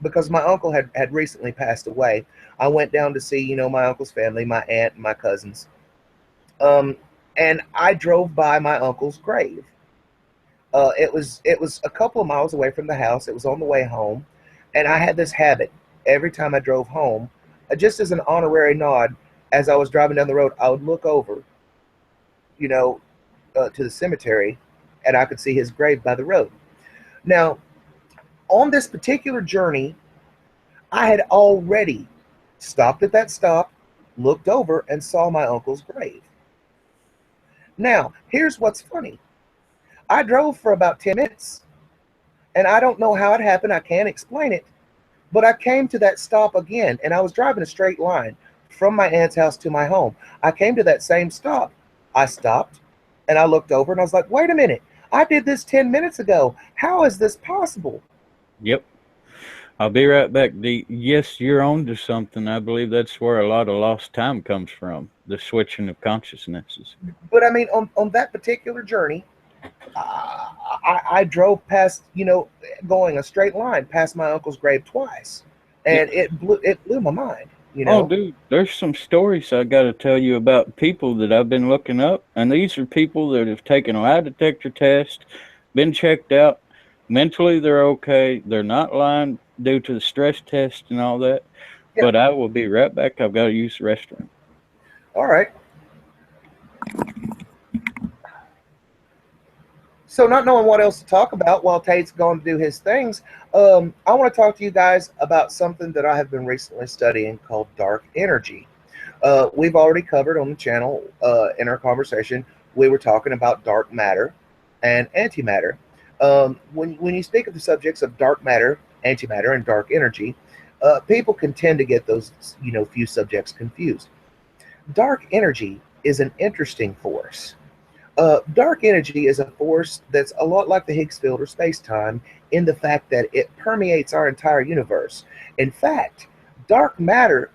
because my uncle had recently passed away. I went down to see, my uncle's family, my aunt and my cousins. Um, and I drove by my uncle's grave. It was a couple of miles away from the house. It was on the way home, and I had this habit every time I drove home, just as an honorary nod. As I was driving down the road, I would look over, you know, to the cemetery, and I could see his grave by the road. Now, on this particular journey, I had already stopped at that stop, looked over, and saw my uncle's grave. Now, here's what's funny. I drove for about 10 minutes, and I don't know how it happened. I can't explain it. But I came to that stop again, and I was driving a straight line from my aunt's house to my home. I came to that same stop. I stopped and I looked over and I was like, wait a minute. I did this 10 minutes ago. How is this possible? Yep. I'll be right back. Yes, you're on to something. I believe that's where a lot of lost time comes from, the switching of consciousnesses. But I mean, on that particular journey, I drove past, going a straight line past my uncle's grave twice, Yeah. and it blew my mind. Oh, dude, there's some stories I got to tell you about people that I've been looking up, and these are people that have taken a lie detector test, been checked out. Mentally, they're okay. They're not lying due to the stress test and all that. Yeah. But I will be right back. I've got to use the restroom. All right. So, not knowing what else to talk about while Tate's going to do his things, I want to talk to you guys about something that I have been recently studying called dark energy. We've already covered on the channel in our conversation, we were talking about dark matter and antimatter. When you speak of the subjects of dark matter, antimatter, and dark energy, people can tend to get those few subjects confused. Dark energy is an interesting force. Dark energy is a force that's a lot like the Higgs field or space time in the fact that it permeates our entire universe. In fact, dark matter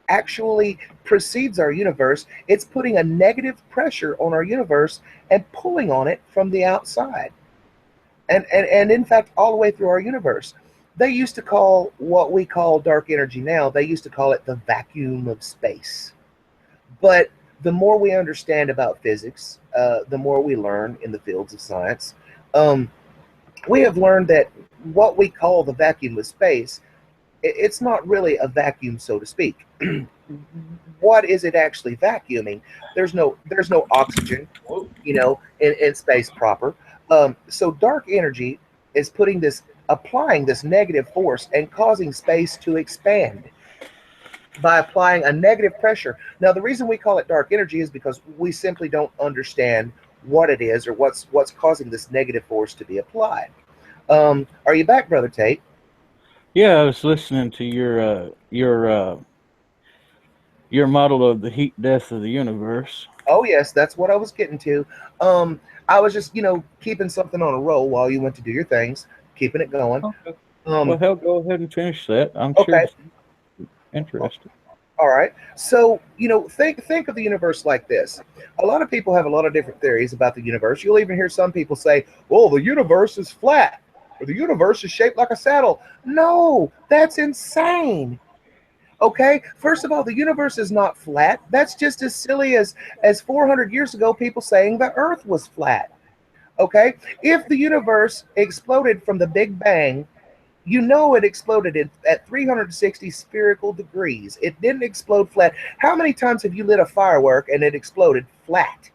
actually precedes our universe. It's putting a negative pressure on our universe and pulling on it from the outside. And in fact, all the way through our universe. They used to call what we call dark energy now, they used to call it the vacuum of space. But the more we understand about physics, the more we learn in the fields of science, um, we have learned that what we call the vacuum of space, it's not really a vacuum, so to speak. What is it actually vacuuming? There's no oxygen, in space proper. So dark energy is applying this negative force and causing space to expand by applying a negative pressure. Now, the reason we call it dark energy is because we simply don't understand what it is or what's causing this negative force to be applied. Are you back, Brother Tate? Yeah, I was listening to your model of the heat death of the universe. Oh, yes, that's what I was getting to. I was just, keeping something on a roll while you went to do your things, keeping it going. Okay. Well, Um, hell, go ahead and finish that. I'm sure okay, it's interesting. all right. So, think of the universe like this. A lot of people have a lot of different theories about the universe. You'll even hear some people say, "Well, the universe is flat, or the universe is shaped like a saddle." No, that's insane. Okay, first of all, the universe is not flat. That's just as silly as 400 years ago people saying the earth was flat. Okay, if the universe exploded from the Big Bang, it exploded at 360 spherical degrees. It didn't explode flat. How many times have you lit a firework and it exploded flat?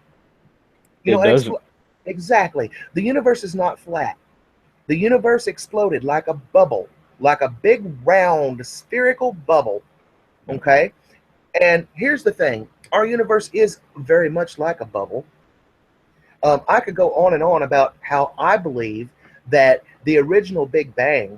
It doesn't. Exactly. The universe is not flat. The universe exploded like a bubble, like a big round spherical bubble. Okay, and here's the thing: our universe is very much like a bubble. I could go on and on about how I believe that the original Big Bang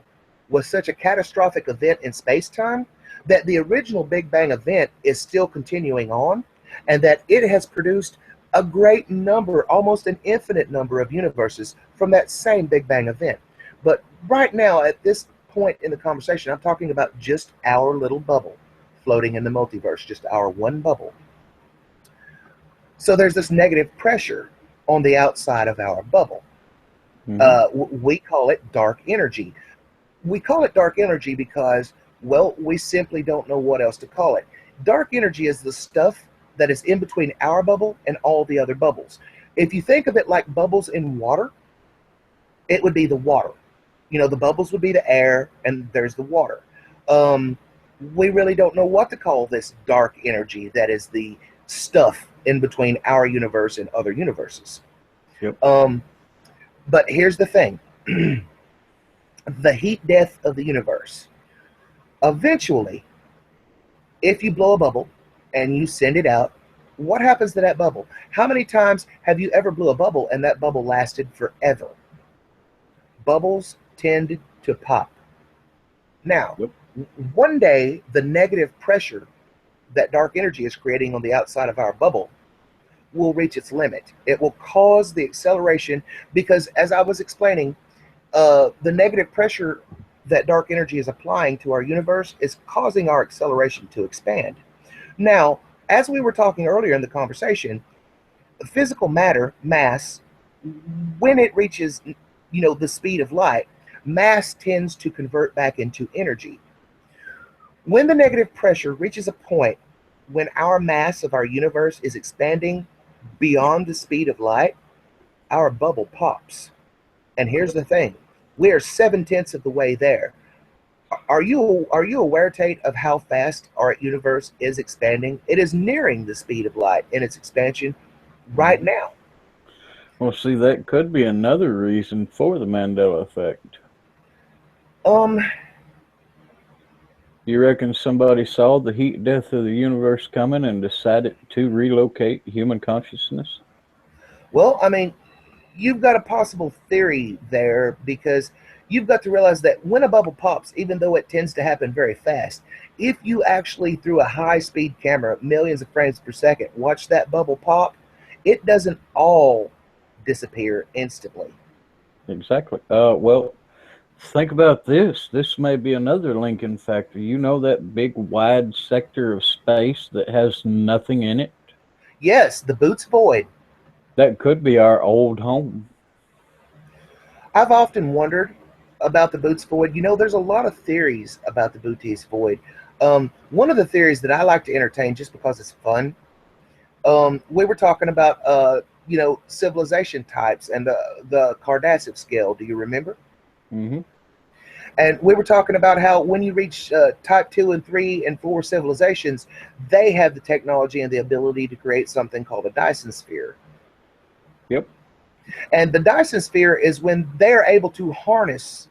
was such a catastrophic event in space time that the original Big Bang event is still continuing on, and that it has produced a great number, almost an infinite number of universes from that same Big Bang event. But right now, at this point in the conversation, I'm talking about just our little bubble floating in the multiverse, just our one bubble. So there's this negative pressure on the outside of our bubble. We call it dark energy. We call it dark energy because, well, we simply don't know what else to call it. Dark energy is the stuff that is in between our bubble and all the other bubbles. If you think of it like bubbles in water, it would be the water. The bubbles would be the air, and there's the water. We really don't know what to call this dark energy that is the stuff in between our universe and other universes. Yep. But here's the thing. The heat death of the universe. Eventually, if you blow a bubble and you send it out, what happens to that bubble? How many times have you ever blew a bubble and that bubble lasted forever? Bubbles tend to pop. Now, Yep. one day, the negative pressure that dark energy is creating on the outside of our bubble will reach its limit. It will cause the acceleration because, as I was explaining, the negative pressure that dark energy is applying to our universe is causing our acceleration to expand. Now, as we were talking earlier in the conversation, physical matter, mass, when it reaches, the speed of light, mass tends to convert back into energy. When the negative pressure reaches a point when our mass of our universe is expanding beyond the speed of light, our bubble pops. And here's the thing: we are 7/10 of the way there. Are you aware, Tate, of how fast our universe is expanding? It is nearing the speed of light in its expansion right Mhm. now. Well, see, that could be another reason for the Mandela effect. Um, You reckon somebody saw the heat death of the universe coming and decided to relocate human consciousness? well, I mean, you've got a possible theory there because you've got to realize that when a bubble pops, even though it tends to happen very fast, if you actually, through a high speed camera, millions of frames per second, watch that bubble pop, it doesn't all disappear instantly. Exactly. Well, think about this. This may be another Lincoln factor. You know that big wide sector of space that has nothing in it? Yes, the boot's void. That could be our old home. I've often wondered about the Boots Void. There's a lot of theories about the Booties Void. One of the theories that I like to entertain just because it's fun, we were talking about, civilization types and the Cardassiv scale. Do you remember? Hmm. And we were talking about how when you reach type 2 and 3 and 4 civilizations, they have the technology and the ability to create something called a Dyson sphere. Yep. And the Dyson sphere is when they're able to harness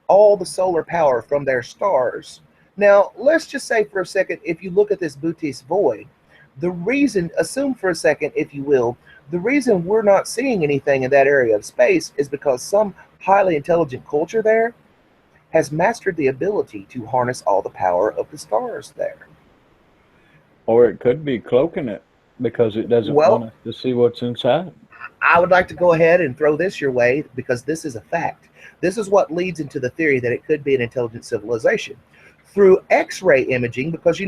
all the solar power from their stars. Now, let's just say for a second, if you look at this Bootis void, assume for a second, if you will, the reason we're not seeing anything in that area of space is because some highly intelligent culture there has mastered the ability to harness all the power of the stars there. Or it could be cloaking it because it doesn't want Well, us to see what's inside. I would like to go ahead and throw this your way because this is a fact. This is what leads into the theory that it could be an intelligent civilization. Through X ray imaging, because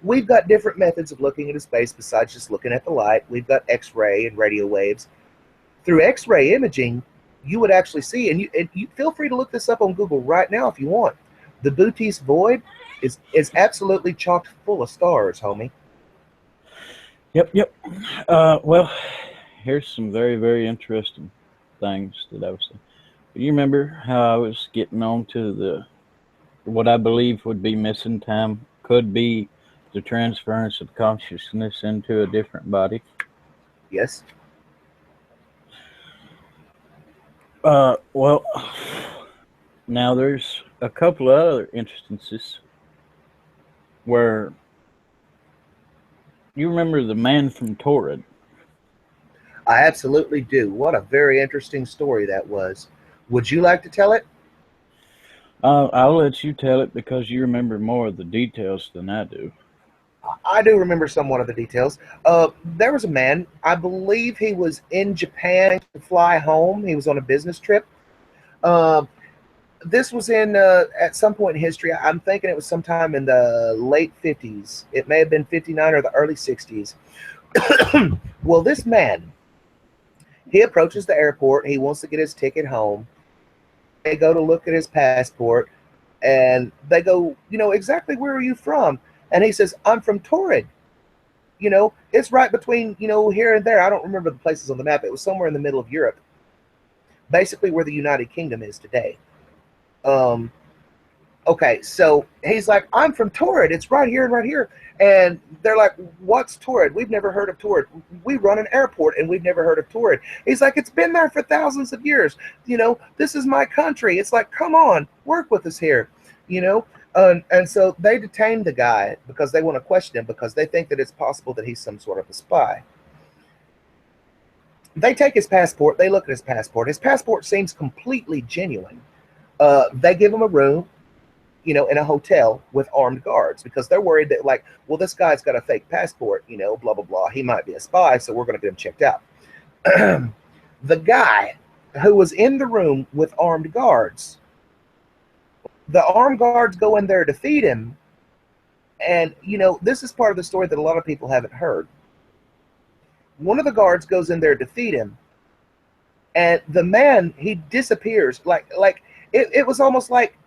we've got different methods of looking into space besides just looking at the light. We've got X ray and radio waves. Through X ray imaging, you would actually see, and you feel free to look this up on Google right now if you want. The Bootis Void is absolutely chocked full of stars, homie. Yep, yep. Well, here's some very, very interesting things that I was saying. You remember how I was getting on to the what I believe would be missing time could be the transference of consciousness into a different body. Yes. Well, now there's a couple of other instances where you remember the man from Torrid. I absolutely do. What a very interesting story that was. Would you like to tell it? I'll let you tell it because you remember more of the details than I do. I do remember somewhat of the details. There was a man, I believe he was in Japan to fly home. He was on a business trip. Uh, this was in at some point in history. I'm thinking it was sometime in the late 50s. It may have been 59 or the early 60s. Well, this man, he approaches the airport. He wants to get his ticket home. They go to look at his passport and they go, exactly where are you from? And he says, I'm from Torrid. It's right between, here and there. I don't remember the places on the map. It was somewhere in the middle of Europe, basically where the United Kingdom is today. Um, okay, so he's like, I'm from Torrid. It's right here and right here. And they're like, what's Torrid? We've never heard of Torrid. We run an airport and we've never heard of Torrid. He's like, it's been there for thousands of years. This is my country. It's like, come on, work with us here. You know, and so they detain the guy because they want to question him because they think that it's possible that he's some sort of a spy. They take his passport. They look at his passport. His passport seems completely genuine. They give him a room. in a hotel with armed guards because they're worried that, like, well, this guy's got a fake passport, blah, blah, blah. He might be a spy, so we're going to get him checked out. The guy who was in the room with armed guards, the armed guards go in there to defeat him. And, this is part of the story that a lot of people haven't heard. One of the guards goes in there to defeat him. And the man, he disappears. Like it was almost like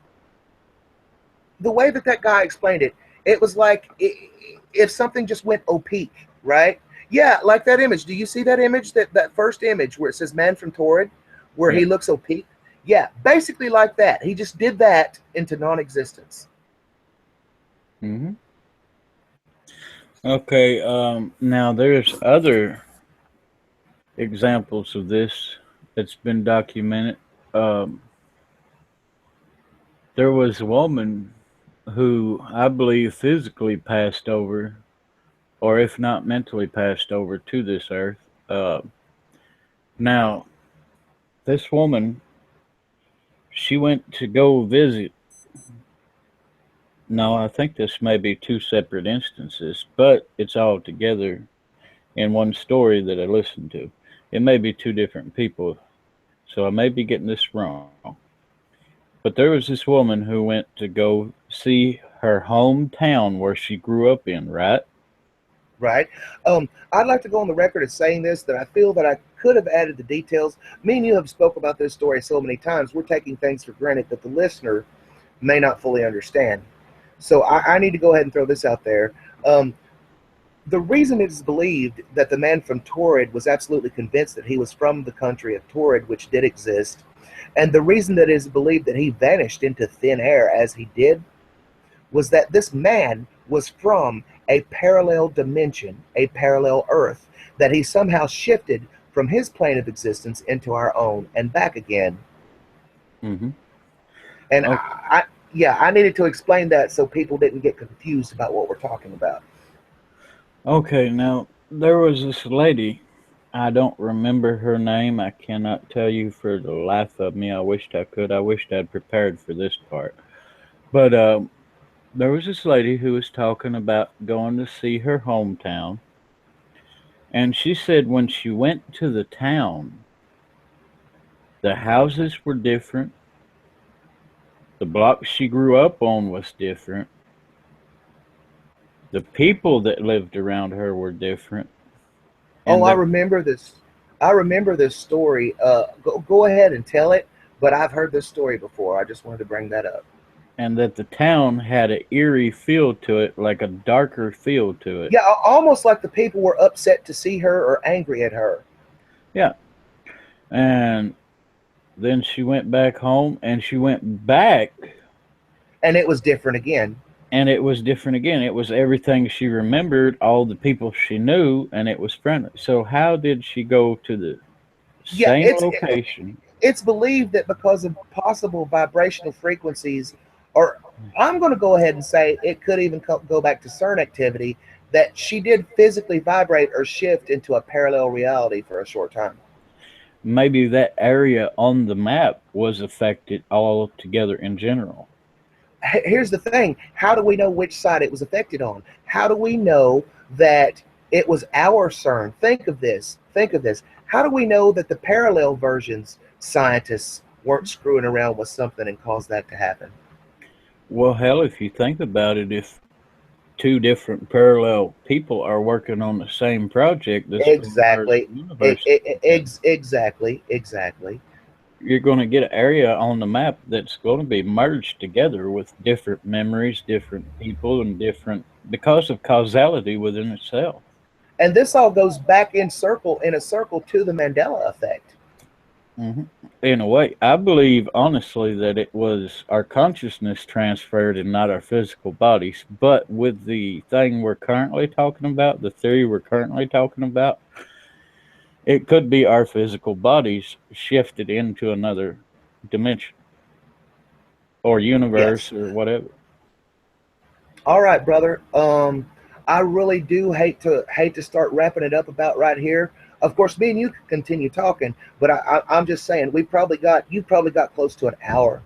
the way that guy explained it. It was like if something just went opaque, right? Yeah, like that image. Do you see that image, that first image where it says man from Torrid, where he looks opaque? Yeah, basically like that. He just did that into non-existence. Mm-hmm. Okay, now there's other examples of this that's been documented. There was a woman who I believe physically passed over, or if not mentally passed over to this earth. Now, this woman, she went to go visit. No, I think this may be two separate instances, but it's all together in one story that I listened to. It may be two different people, so I may be getting this wrong. But there was this woman who went to go see her hometown where she grew up in, right? Right. I'd like to go on the record as saying this, that I feel that I could have added the details. Me and you have spoke about this story so many times. We're taking things for granted that the listener may not fully understand. So I need to go ahead and throw this out there. The reason it is believed that the man from Torrid was absolutely convinced that he was from the country of Torrid, which did exist, and the reason that it is believed that he vanished into thin air as he did, was that this man was from a parallel dimension, a parallel Earth, that he somehow shifted from his plane of existence into our own and back again. Mm-hmm. And Okay. I needed to explain that so people didn't get confused about what we're talking about. Okay, now there was this lady. I don't remember her name. I cannot tell you for the life of me. I wished I could. I wished I'd prepared for this part. But there was this lady who was talking about going to see her hometown. And she said when she went to the town, the houses were different. The block she grew up on was different. The people that lived around her were different. Oh, And I that remember this. I remember this story. Go ahead and tell it. But I've heard this story before. I just wanted to bring that up. the town had an eerie feel to it, like a darker feel to it. Yeah, almost like the people were upset to see her or angry at her. Yeah. And then she went back home and she went back And it was different again. and it was different again. It was everything she remembered, all the people she knew, and it was friendly. So how did she go to the Yeah, same location? it's believed that because of possible vibrational frequencies, or I'm going to go ahead and say it could even go back to C.E.R.N activity, that she did physically vibrate or shift into a parallel reality for a short time. Maybe that area on the map was affected all together in general. Here's the thing: how do we know which side it was affected on? How do we know that it was our C.E.R.N? Think of this. Think of this. How do we know that the parallel versions scientists weren't screwing around with something and caused that to happen? Well, hell, if you think about it, if two different parallel people are working on the same project that's going to merge Exactly. the universe together, Exactly. you're going to get an area on the map that's going to be merged together with different memories, different people, and different because of causality within itself. And this all goes back in a circle to the Mandela effect. Hmm. In a way, I believe honestly that it was our consciousness transferred and not our physical bodies. But with the thing we're currently talking about, the theory we're currently talking about, it could be our physical bodies shifted into another dimension or Yes. universe or whatever. All right, brother. I really do hate to start wrapping it up about right here. Of course, me and you can continue talking, but I'm just saying you probably got close to an hour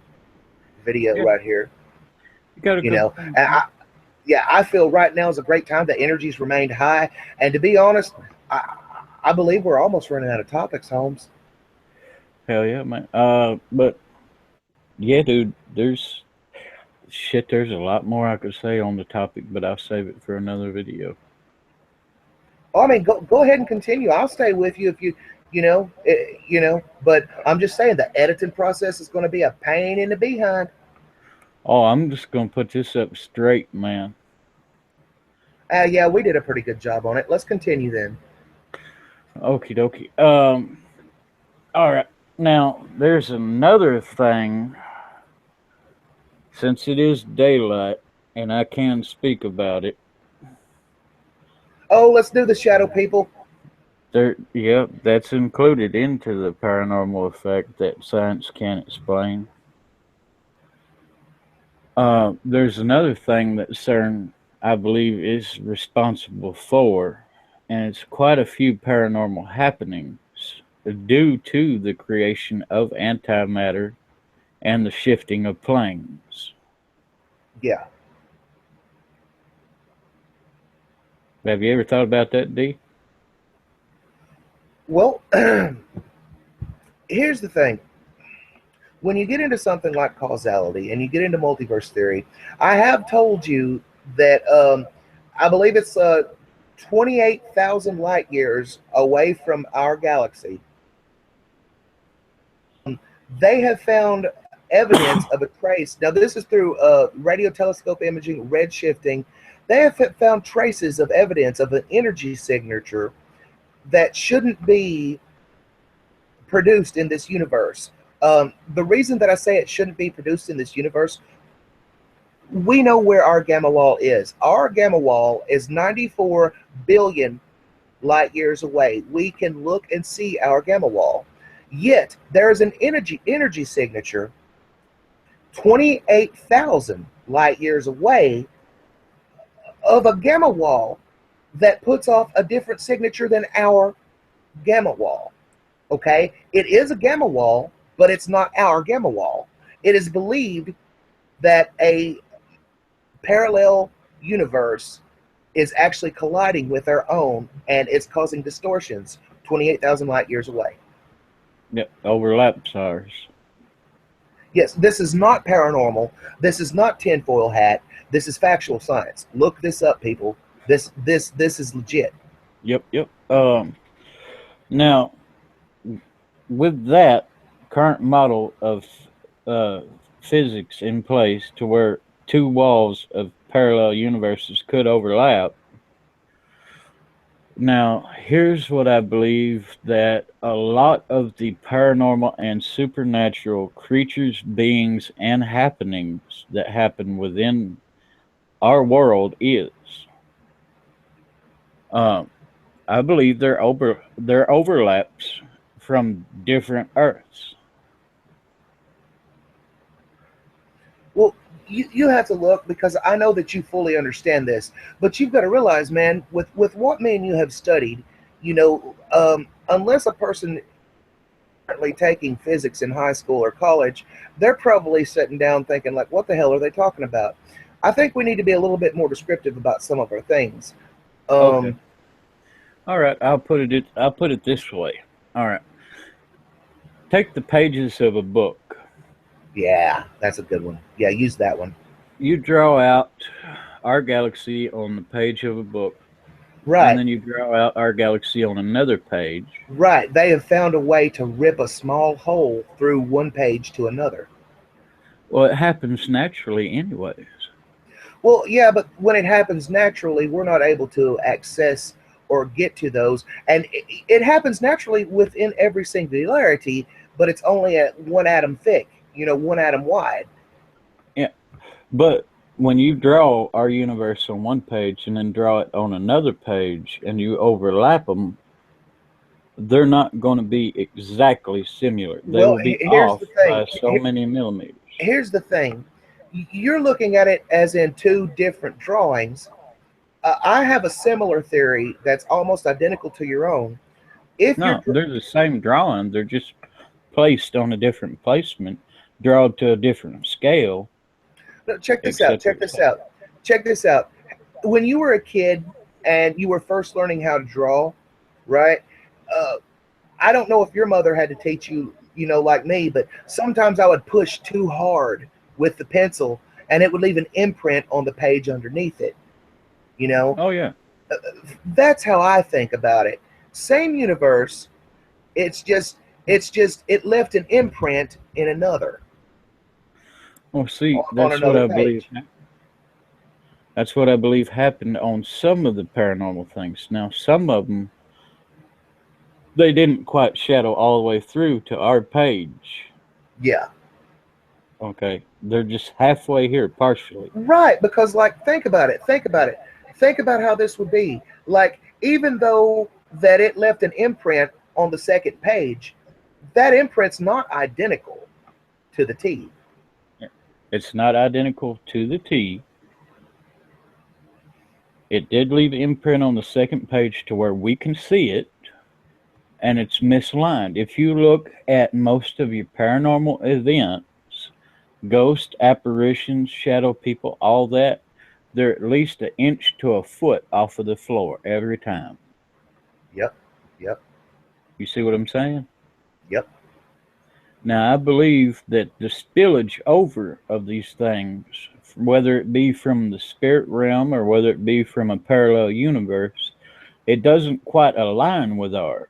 video Yeah. right here. You got a You good know, point. and yeah, I feel right now is a great time. The energy's remained high, and to be honest, I believe we're almost running out of topics, Holmes. Hell yeah, man. But yeah, dude, there's shit. There's a lot more I could say on the topic, but I'll save it for another video. Oh, I mean, go ahead and continue. I'll stay with you if you know. But I'm just saying the editing process is going to be a pain in the behind. Oh, I'm just gonna put this up straight, man. Yeah, we did a pretty good job on it. Let's continue then. Okie dokie. All right. Now, there's another thing. Since it is daylight and I can speak about it, Oh, let's do the shadow people. yeah, that's included into the paranormal effect that science can't explain. There's another thing that C.E.R.N, I believe, is responsible for, and it's quite a few paranormal happenings due to the creation of antimatter and the shifting of planes. Yeah. Have you ever thought about that, D? Well, here's the thing. When you get into something like causality and you get into multiverse theory, I have told you that I believe it's 28,000 light years away from our galaxy. They have found evidence of a trace. Now, this is through radio telescope imaging, red shifting. They have found traces of evidence of an energy signature that shouldn't be produced in this universe. The reason that I say it shouldn't be produced in this universe, we know where our gamma wall is. Our gamma wall is 94 billion light years away. We can look and see our gamma wall. Yet there is an energy signature 28,000 light years away of a gamma wall that puts off a different signature than our gamma wall. Okay? It is a gamma wall, but it's not our gamma wall. It is believed that a parallel universe is actually colliding with our own and it's causing distortions 28,000 light years away. Yep, overlaps ours. Yes, this is not paranormal. This is not tinfoil hat. This is factual science. Look this up, people. This is legit. Yep, yep. Now, with that current model of uh, physics in place to where two walls of parallel universes could overlap. Now, here's what I believe that a lot of the paranormal and supernatural creatures, beings, and happenings that happen within our world is. Um, I believe they're overlaps from different Earths. Well, you have to look because I know that you fully understand this, but you've got to realize, man, with what me and you have studied, unless a person currently taking physics in high school or college, they're probably sitting down thinking like, what the hell are they talking about? I think we need to be a little bit more descriptive about some of our things. Okay. Um, All right. I'll put it this way. All right. Take the pages of a book. yeah, that's a good one. Yeah, use that one. You draw out our galaxy on the page of a book, and Right, then you draw out our galaxy on another page. right. They have found a way to rip a small hole through one page to another. Well, it happens naturally, anyways. Well, yeah, but when it happens naturally, we're not able to access or get to those. And it happens naturally within every singularity, but it's only at one atom thick, one atom wide. Yeah. But when you draw our universe on one page and then draw it on another page and you overlap them, they're not going to be exactly similar. They Well, will be here's off the thing. by so many millimeters. Here's the thing. You're looking at it as in two different drawings. I have a similar theory that's almost identical to your own. If you're No, they're the same drawing. They're just placed on a different placement, drawn to a different scale. No, check this out. etc. Check this out. Check this out. When you were a kid and you were first learning how to draw, right? Uh, I don't know if your mother had to teach you, like me, but sometimes I would push too hard with the pencil and it would leave an imprint on the page underneath it. You know, Oh yeah. that's how I think about it. Same universe. It left an imprint in another Well, see, on that's what another I believe. page. That's what I believe happened on some of the paranormal things. Now, some of them they didn't quite shadow all the way through to our page. Yeah. Okay, they're just halfway here, partially. Right, because like think about it. Think about it. Think about how this would be. Like even though that it left an imprint on the second page, that imprint's not identical to the T. It's not identical to the T. It did leave an imprint on the second page to where we can see it, and it's misaligned. If you look at most of your paranormal events, ghost apparitions, shadow people, all that, they're at least an inch to a foot off of the floor every time. Yep. Yep. You see what I'm saying? Yep. Now, I believe that the spillage over of these things, whether it be from the spirit realm or whether it be from a parallel universe, it doesn't quite align with ours.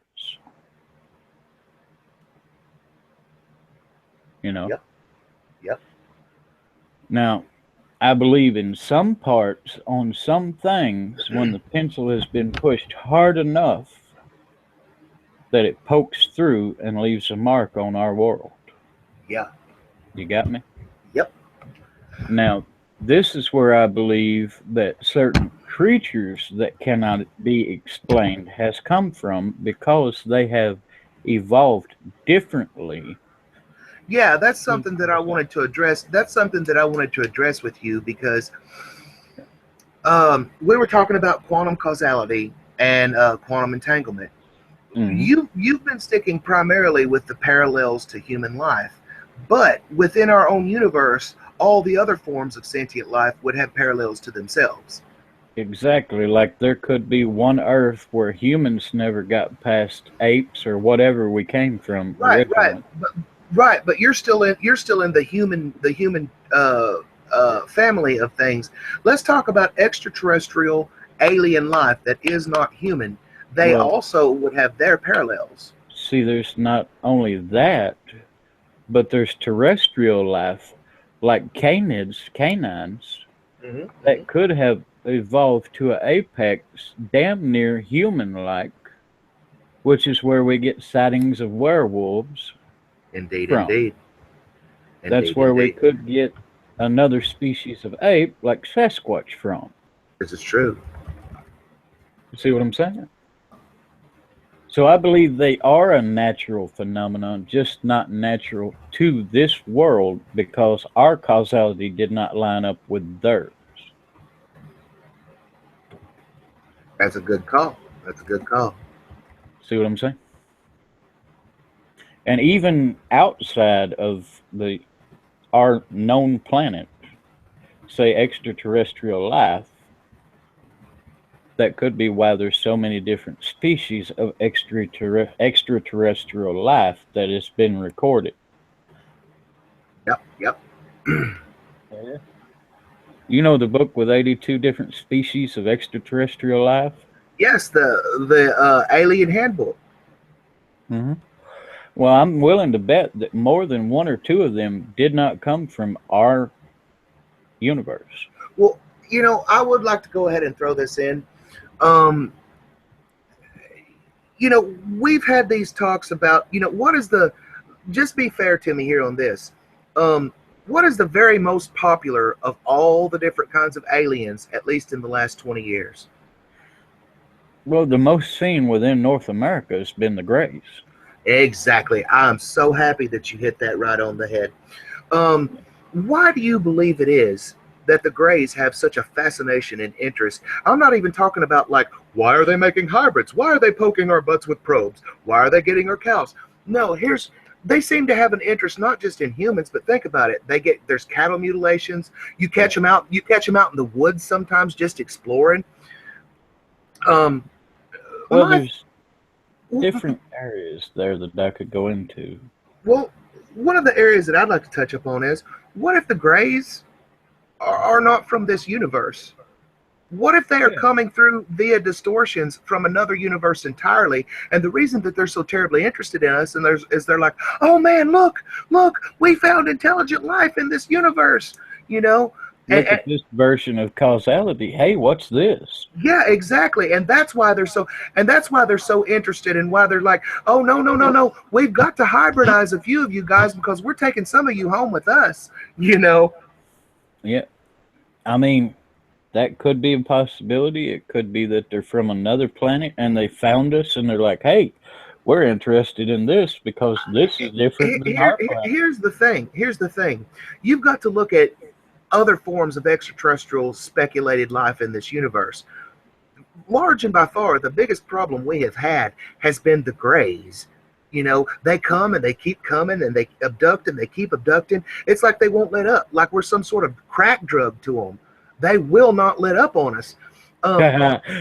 You know? Yep. Yep. Now, I believe in some parts, on some things, when the pencil has been pushed hard enough that it pokes through and leaves a mark on our world. Yeah. You got me? Yep. Now, this is where I believe that certain creatures that cannot be explained has come from because they have evolved differently. Yeah, that's something that I wanted to address. That's something that I wanted to address with you because we were talking about quantum causality and quantum entanglement. Mm-hmm. You've been sticking primarily with the parallels to human life, but within our own universe, all the other forms of sentient life would have parallels to themselves. Exactly, like there could be one Earth where humans never got past apes or whatever we came from Right, right, originally. but you're still in the human family of things. Let's talk about extraterrestrial alien life that is not human. They Well, also would have their parallels. see, there's not only that, but there's terrestrial life like canines Hmm. that could have evolved to an apex damn near human like, which is where we get sightings of werewolves Indeed, from. indeed, That's indeed, where we indeed. could get another species of ape like Sasquatch from. This is true. You see what I'm saying? So I believe they are a natural phenomenon, just not natural to this world because our causality did not line up with theirs. That's a good call. That's a good call. See what I'm saying? And even outside of the our known planet, say extraterrestrial life, that could be why there's so many different species of extraterrestrial life that has been recorded. Yep, yep. You know the book with 82 different species of extraterrestrial life? Yes, the Alien Handbook. Mm-hmm. Well, I'm willing to bet that more than one or two of them did not come from our universe. Well, I would like to go ahead and throw this in. Um, we've had these talks about, what is the, just be fair to me here on this. What is the very most popular of all the different kinds of aliens, at least in the last 20 years? Well, the most seen within North America has been the Greys. Exactly. I'm so happy that you hit that right on the head. Um, why do you believe it is that the Greys have such a fascination and interest? I'm not even talking about like, why are they making hybrids? Why are they poking our butts with probes? Why are they getting our cows? No, they seem to have an interest not just in humans, but think about it. There's cattle mutilations. You catch them out. You catch them out in the woods sometimes, just exploring. Um, Well, my there's different areas there that I could go into. well, one of the areas that I'd like to touch upon is what if the Greys are not from this universe? What if they are Yeah. coming through via distortions from another universe entirely? And the reason that they're so terribly interested in us and is they're like, oh man, look, we found intelligent life in this universe, you know? Look at this version of causality. Hey, what's this? Yeah, exactly. And that's why they're so interested and why they're like, oh no. We've got to hybridize a few of you guys because we're taking some of you home with us, you know? Yeah. I mean, that could be a possibility. It could be that they're from another planet and they found us and they're like, hey, we're interested in this because this is different than our planet. Here's the thing. Here's the thing. You've got to look at other forms of extraterrestrial speculated life in this universe. Large and by far, the biggest problem we have had has been the Greys. You know, they come and they keep coming and they abduct and they keep abducting. It's like they won't let up, like we're some sort of crack drug to them. They will not let up on us.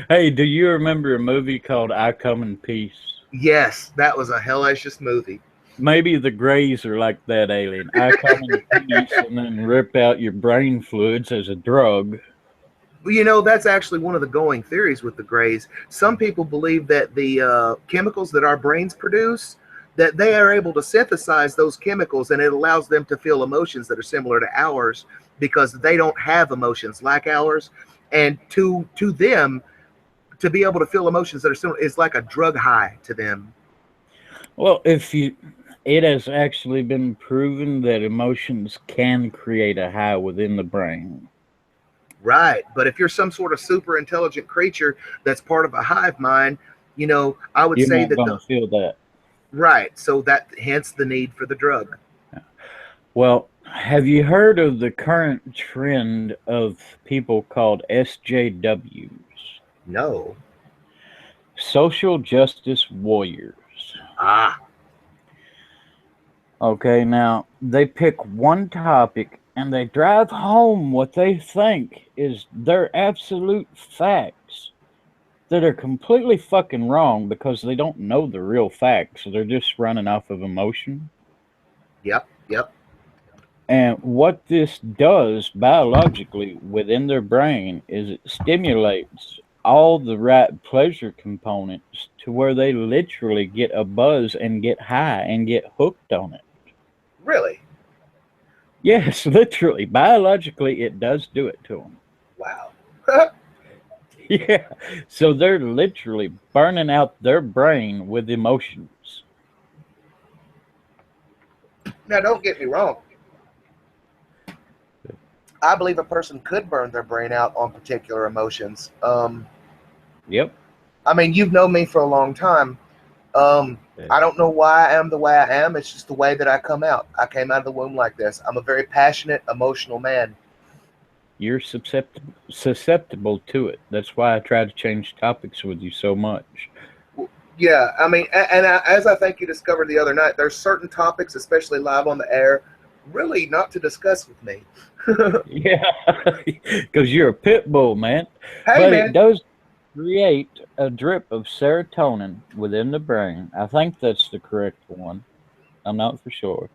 Hey, do you remember a movie called I Come in Peace? Yes, that was a hellacious movie. Maybe the Greys are like that alien. I come in peace and then rip out your brain fluids as a drug. You know, that's actually one of the going theories with the Greys. Some people believe that the chemicals that our brains produce, that they are able to synthesize those chemicals and it allows them to feel emotions that are similar to ours because they don't have emotions like ours. And to them, to be able to feel emotions that are similar is like a drug high to them. Well, it has actually been proven that emotions can create a high within the brain. Right. But if you're some sort of super intelligent creature that's part of a hive mind, you know, I would You're say not that going to feel that. right. So that hence the need for the drug. Well, have you heard of the current trend of people called SJWs? No. Social Justice Warriors. Ah. Okay, now they pick one topic and they drive home what they think is their absolute facts that are completely fucking wrong because they don't know the real facts. So they're just running off of emotion. Yep. And what this does biologically within their brain is it stimulates all the right pleasure components to where they literally get a buzz and get high and get hooked on it. Really? Yes, literally. Biologically, it does do it to them. Wow. Yeah. So they're literally burning out their brain with emotions. Now, don't get me wrong. I believe a person could burn their brain out on particular emotions. Yep. I mean, you've known me for a long time. I don't know why I am the way I am. It's just the way that I come out. I came out of the womb like this. I'm a very passionate, emotional man. You're susceptible to it. That's why I try to change topics with you so much. Yeah, I mean, as I think you discovered the other night, there's certain topics, especially live on the air, really not to discuss with me. Yeah, because you're a pit bull, man. Hey, but man. It does create a drip of serotonin within the brain. I think that's the correct one. I'm not for sure.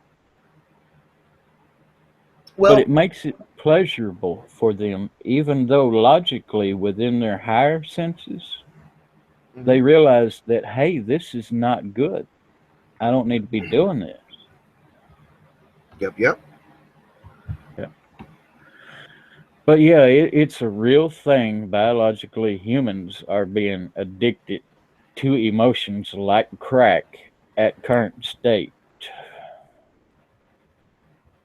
Well, but it makes it pleasurable for them, even though logically within their higher senses, they realize that, hey, this is not good. I don't need to be doing this. Yep. Yeah. But yeah, it's a real thing. Biologically, humans are being addicted to emotions like crack at current state.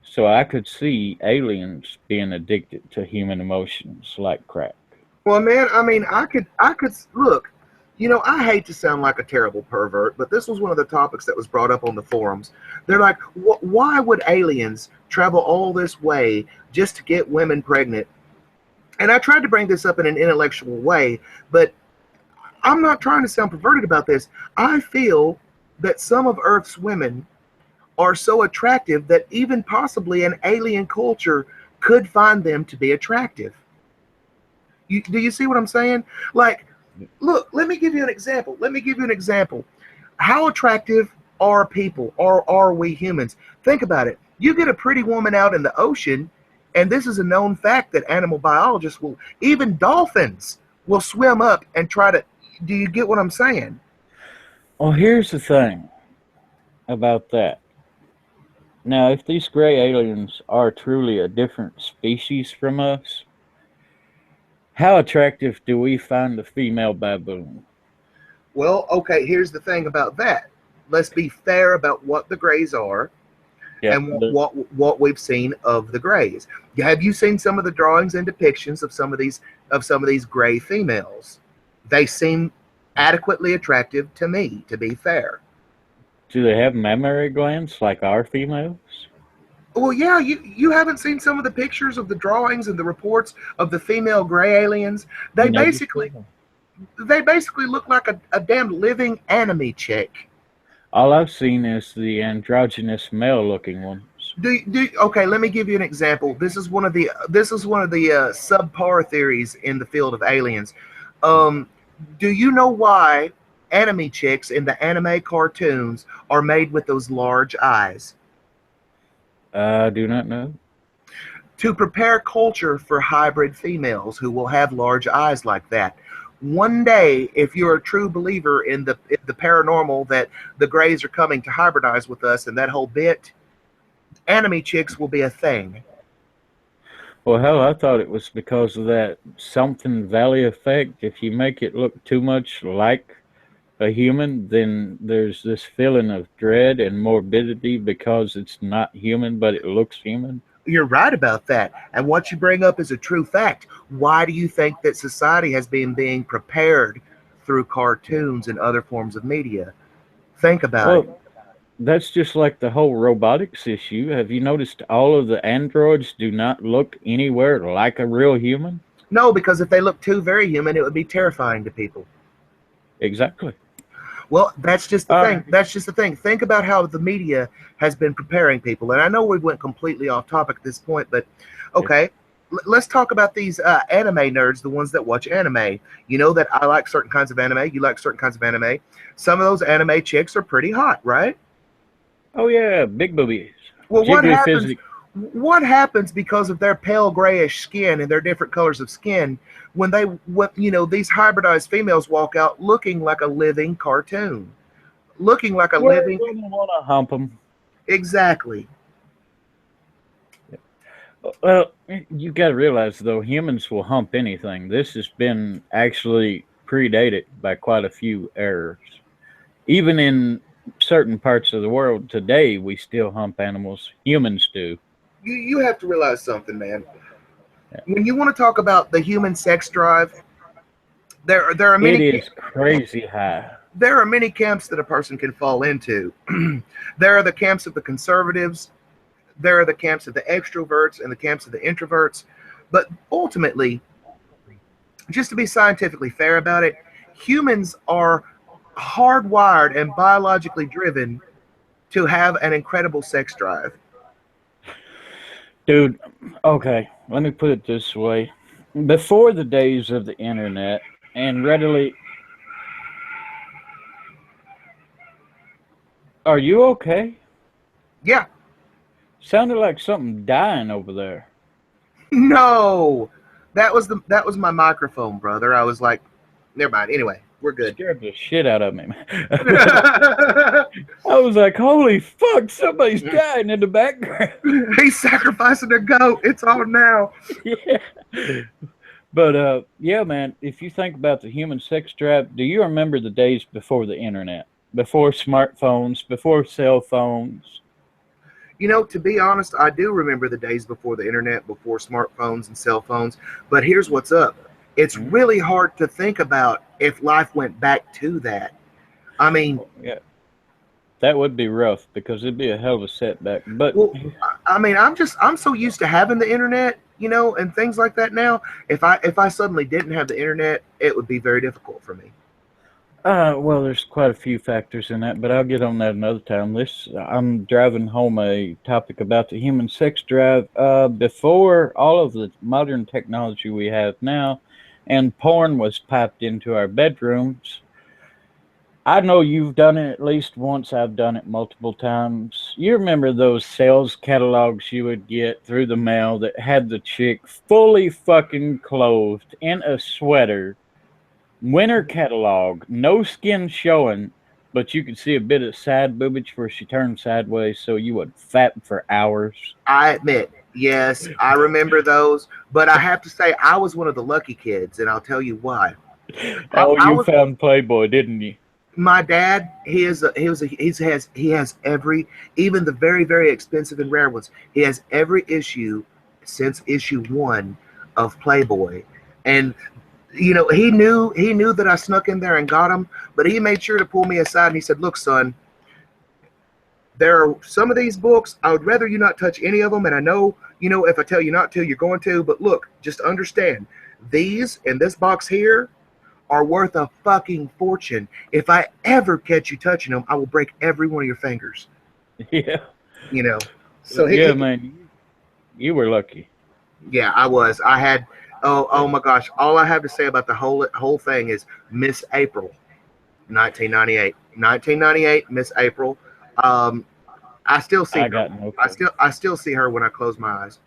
So I could see aliens being addicted to human emotions like crack. Well, man, I mean, I could look. You know, I hate to sound like a terrible pervert, but this was one of the topics that was brought up on the forums. They're like, why would aliens travel all this way just to get women pregnant? And I tried to bring this up in an intellectual way, but I'm not trying to sound perverted about this. I feel that some of Earth's women are so attractive that even possibly an alien culture could find them to be attractive. Do you see what I'm saying? Like, look, let me give you an example. Let me give you an example. How attractive are people? Are we humans? Think about it. You get a pretty woman out in the ocean, and this is a known fact that animal biologists will, even dolphins, will swim up and try to. Do you get what I'm saying? Well, here's the thing about that. Now, if these gray aliens are truly a different species from us, how attractive do we find the female baboon? Well, okay, here's the thing about that. Let's be fair about what the grays are Yeah, and what we've seen of the grays. Have you seen some of the drawings and depictions of some of these gray females? They seem adequately attractive to me, to be fair. do they have mammary glands like our females? Well, yeah, you haven't seen some of the pictures of the drawings and the reports of the female gray aliens. They Never basically seen them. they basically look like a damn living anime chick. All I've seen is the androgynous male-looking ones. Okay, let me give you an example. This is one of the subpar theories in the field of aliens. Um, do you know why anime chicks in the anime cartoons are made with those large eyes? I do not know. To prepare culture for hybrid females who will have large eyes like that. One day, if you're a true believer in the paranormal that the Greys are coming to hybridize with us and that whole bit, anime chicks will be a thing. Well, hell, I thought it was because of that something valley effect. If you make it look too much like a human, then there's this feeling of dread and morbidity because it's not human, but it looks human. You're right about that. And what you bring up is a true fact. Why do you think that society has been being prepared through cartoons and other forms of media? Think about it. Well, that's just like the whole robotics issue. Have you noticed all of the androids do not look anywhere like a real human? No, because if they look too very human, it would be terrifying to people. Exactly. Well, that's just the Uh, thing. That's just the thing. Think about how the media has been preparing people. And I know we went completely off topic at this point, but yeah. okay. Let's talk about these anime nerds, the ones that watch anime. You know that I like certain kinds of anime. You like certain kinds of anime. Some of those anime chicks are pretty hot, right? Oh yeah, big boobies. Well, Jiggly physics. what happens because of their pale grayish skin and their different colors of skin when these hybridized females walk out looking like a living cartoon, looking like a Well, living women want to hump them. exactly. Well, you got to realize though, humans will hump anything. This has been actually predated by quite a few errors. Even in certain parts of the world today, we still hump animals. Humans do. You have to realize something, man. Yeah. When you want to talk about the human sex drive, there are It many is crazy high. there are many camps that a person can fall into. There are the camps of the conservatives, there are the camps of the extroverts and the camps of the introverts. But ultimately, just to be scientifically fair about it, humans are hardwired and biologically driven to have an incredible sex drive. Dude, okay, let me put it this way. Before the days of the internet and readily. Are you okay? Yeah, Sounded like something dying over there. no, that was my microphone, brother. I was like, never mind. Anyway, we're good. Scared the shit out of me. I was like, holy fuck, somebody's dying in the background. He's sacrificing a goat. It's on now. Yeah. But yeah, man, if you think about the human sex drive, do you remember the days before the internet? Before smartphones, before cell phones? You know, to be honest, I do remember the days before the internet, before smartphones and cell phones. But here's what's up. It's Mhm. really hard to think about if life went back to that. I mean, Yeah. That would be rough because it'd be a hell of a setback. But well, I mean, I'm so used to having the internet, and things like that now. If I suddenly didn't have the internet, it would be very difficult for me. Well, there's quite a few factors in that, but I'll get on that another time. I'm driving home a topic about the human sex drive. Before all of the modern technology we have now, and porn was piped into our bedrooms. I know you've done it at least once. I've done it multiple times. You remember those sales catalogs you would get through the mail that had the chick fully fucking clothed in a sweater, winter catalog, no skin showing, but you could see a bit of side boobage where she turned sideways, so you would fap for hours. I admit, yes, I remember those, but I have to say I was one of the lucky kids, and I'll tell you why. Oh, I you was found Playboy, didn't you? my dad. He has every, even the very very expensive and rare ones. He has every issue since issue one of Playboy, and he knew that I snuck in there and got him, but he made sure to pull me aside and he said, "Look, son, there are some of these books, I would rather you not touch any of them. And I know, if I tell you not to, you're going to. But look, just understand, these in this box here are worth a fucking fortune. If I ever catch you touching them, I will break every one of your fingers." Yeah. You know. So Yeah, man, you were lucky. yeah, I was. I had. Oh my gosh! All I have to say about the whole thing is Miss April, 1998. 1998, Miss April. Um, I still see I her. got no I clue. still see her when I close my eyes.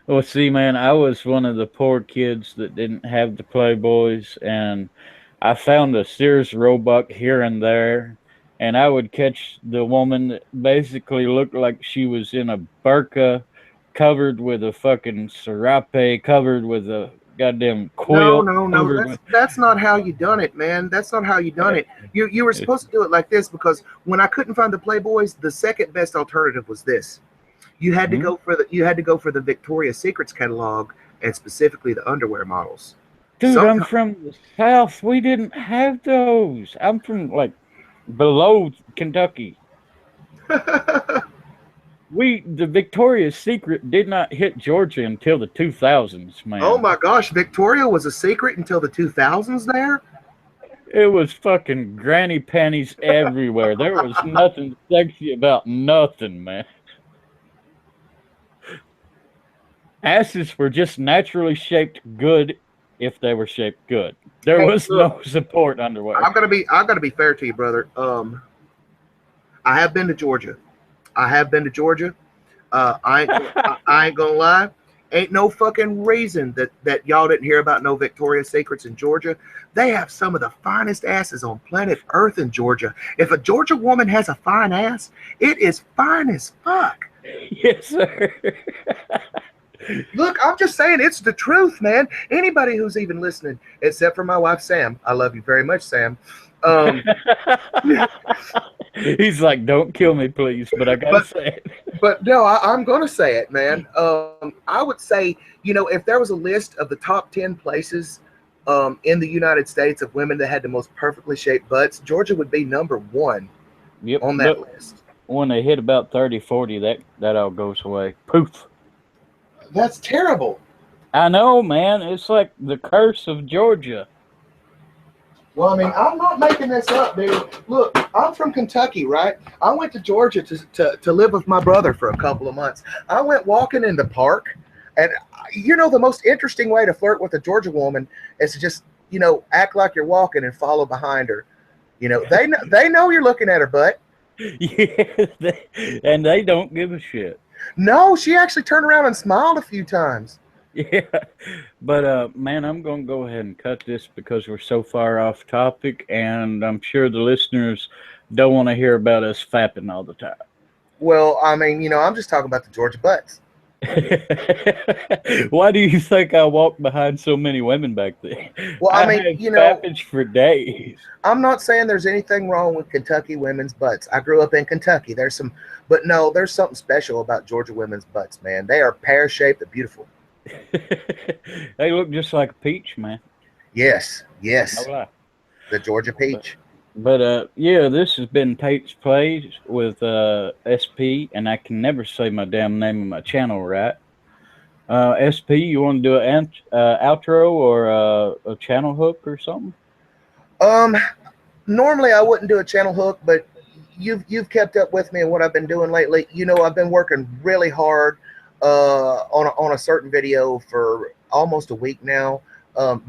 Well, see, man, I was one of the poor kids that didn't have the Playboys, and I found a Sears Roebuck here and there, and I would catch the woman that basically looked like she was in a burqa, covered with a fucking serape, covered with a goddamn No, quilt, no, no. covered That's with. that's not how you done it, man. That's not how you done it. You were supposed to do it like this, because when I couldn't find the Playboys, the second best alternative was this. Hmm? You had to go for the Victoria's Secrets catalog, and specifically the underwear models. Dude, I'm Sometimes from the South. We didn't have those. I'm from like below Kentucky. The Victoria's Secret did not hit Georgia until the 2000s, oh man. my gosh, Victoria was a secret until the 2000s there. It was fucking granny panties everywhere. There was nothing sexy about nothing, man. Asses were just naturally shaped good if they were shaped good. There Hey, was look, no support underwear. I've got to be fair to you, brother. I have been to Georgia. I have been to Georgia. I ain't gonna lie. Ain't no fucking reason that y'all didn't hear about no Victoria's Secrets in Georgia. They have some of the finest asses on planet Earth in Georgia. If a Georgia woman has a fine ass, it is fine as fuck. Yes, sir. Look, I'm just saying, it's the truth, man. Anybody who's even listening, except for my wife Sam, I love you very much, Sam. Um, He's like, don't kill me, please, but I gotta but say it. but no, I'm gonna say it, man. I would say, if there was a list of the top 10 places in the United States of women that had the most perfectly shaped butts, Georgia would be number one Yep, on that but list. when they hit about 30, 40, that all goes away. Poof. That's terrible. I know, man. It's like the curse of Georgia. Well, I mean, I'm not making this up, dude. Look, I'm from Kentucky, right? I went to Georgia to live with my brother for a couple of months. I went walking in the park, and the most interesting way to flirt with a Georgia woman is to just, act like you're walking and follow behind her. They know you're looking at her butt. Yeah, and they don't give a shit. No, she actually turned around and smiled a few times. Yeah, but man, I'm gonna go ahead and cut this because we're so far off topic, and I'm sure the listeners don't want to hear about us fapping all the time. Well, I mean, I'm just talking about the Georgia butts. Why do you think I walked behind so many women back then? Well, I I mean, had fappage for days. I'm not saying there's anything wrong with Kentucky women's butts. I grew up in Kentucky. But no, there's something special about Georgia women's butts, man. They are pear shaped and beautiful. They look just like a peach, man. Yes, No yes, lie. the Georgia But peach. yeah, this has been Tate's Plays with SP, and I can never say my damn name of my channel right. SP, you want to do an outro or a channel hook or something? Um, Normally I wouldn't do a channel hook, but you've kept up with me and what I've been doing lately. You know, I've been working really hard on a certain video for almost a week now,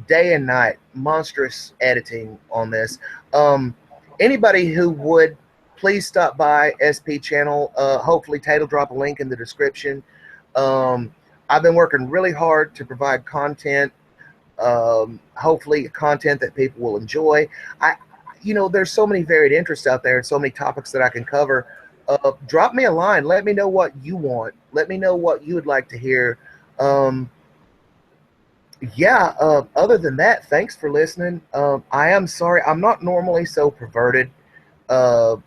day and night, monstrous editing on this. Um, Anybody who would please stop by SP channel. Hopefully, Tate will drop a link in the description. Um, I've been working really hard to provide content, hopefully content that people will enjoy. I, you know, there's so many varied interests out there and so many topics that I can cover. Drop me a line. Let me know what you want. Let me know what you would like to hear. Um, yeah. Other than that, thanks for listening. I am sorry. I'm not normally so perverted. Uh,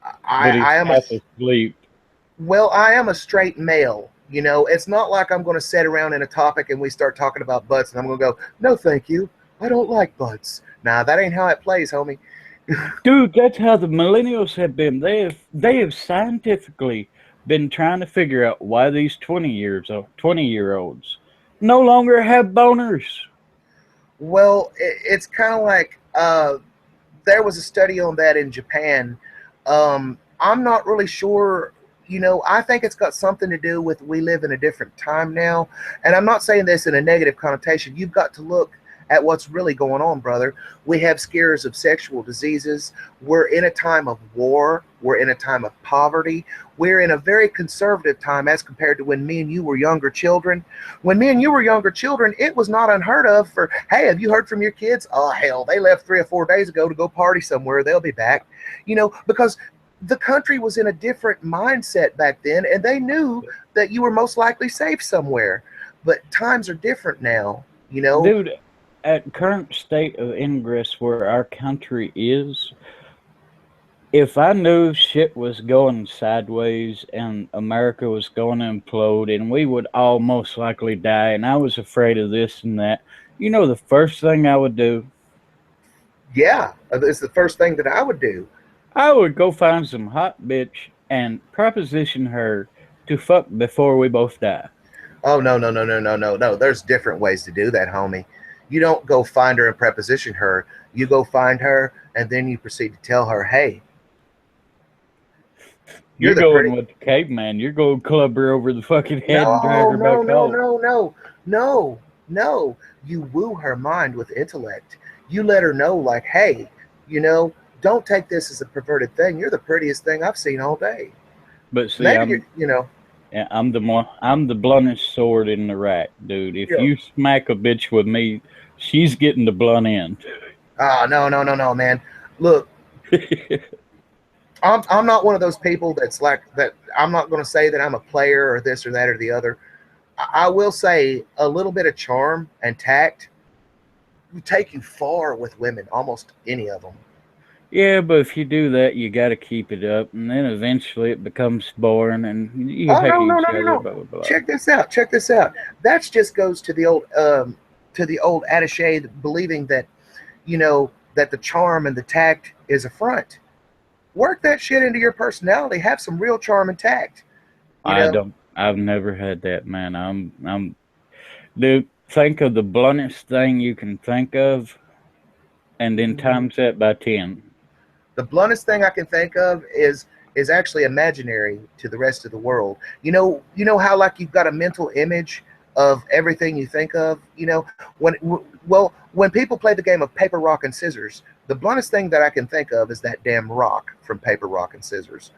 But I he's am a half asleep. Well, I am a straight male. You know, it's not like I'm going to sit around in a topic and we start talking about butts and I'm going to go, no, thank you. I don't like butts. Nah, that ain't how it plays, homie. Dude, that's how the millennials have been. They have scientifically been trying to figure out why these 20-year-olds no longer have boners. Well, it's kind of like there was a study on that in Japan. I'm not really sure. You know, I think it's got something to do with we live in a different time now. And I'm not saying this in a negative connotation. You've got to look at what's really going on, brother. We have scares of sexual diseases. We're in a time of war. We're in a time of poverty. We're in a very conservative time as compared to when me and you were younger children. When me and you were younger children, it was not unheard of for, hey, have you heard from your kids? Oh, hell, they left 3 or 4 days ago to go party somewhere. They'll be back. You know, because the country was in a different mindset back then, and they knew that you were most likely safe somewhere. But times are different now, you know. Dude, at current state of ingress where our country is, if I knew shit was going sideways and America was going to implode and we would all most likely die and I was afraid of this and that, the first thing I would do? Yeah, it's the first thing that I would do. I would go find some hot bitch and proposition her to fuck before we both die. Oh, no, no, no, no, no, no, no. There's different ways to do that, homie. You don't go find her and preposition her. You go find her and then you proceed to tell her, hey, you're You're the going pretty. with the caveman. You're going club her over the fucking head and drag No, her no, back no, home. no, no, no, no. You woo her mind with intellect. You let her know, like, hey, you know, don't take this as a perverted thing. You're the prettiest thing I've seen all day. But see, Maybe you know, I'm the bluntest sword in the rack, dude. you If know. you smack a bitch with me, she's getting the blunt end. Oh, no, no, no, no, man. Look, I'm not one of those people that's like that. I'm not going to say that I'm a player or this or that or the other. I will say a little bit of charm and tact will take you far with women, almost any of them. Yeah, but if you do that, you got to keep it up, and then eventually it becomes boring, and you Oh, hate no, no, each no, no, other. no. Blah blah blah. Check this out. Check this out. That just goes to the old adage believing that, you know, that the charm and the tact is a front. Work that shit into your personality. Have some real charm and tact. You I know. don't. I've never had that, man. Dude. Think of the bluntest thing you can think of, and then times that by 10. The bluntest thing I can think of is actually imaginary to the rest of the world. You know how like you've got a mental image of everything you think of. You know when people play the game of paper, rock, and scissors, the bluntest thing that I can think of is that damn rock from paper, rock, and scissors.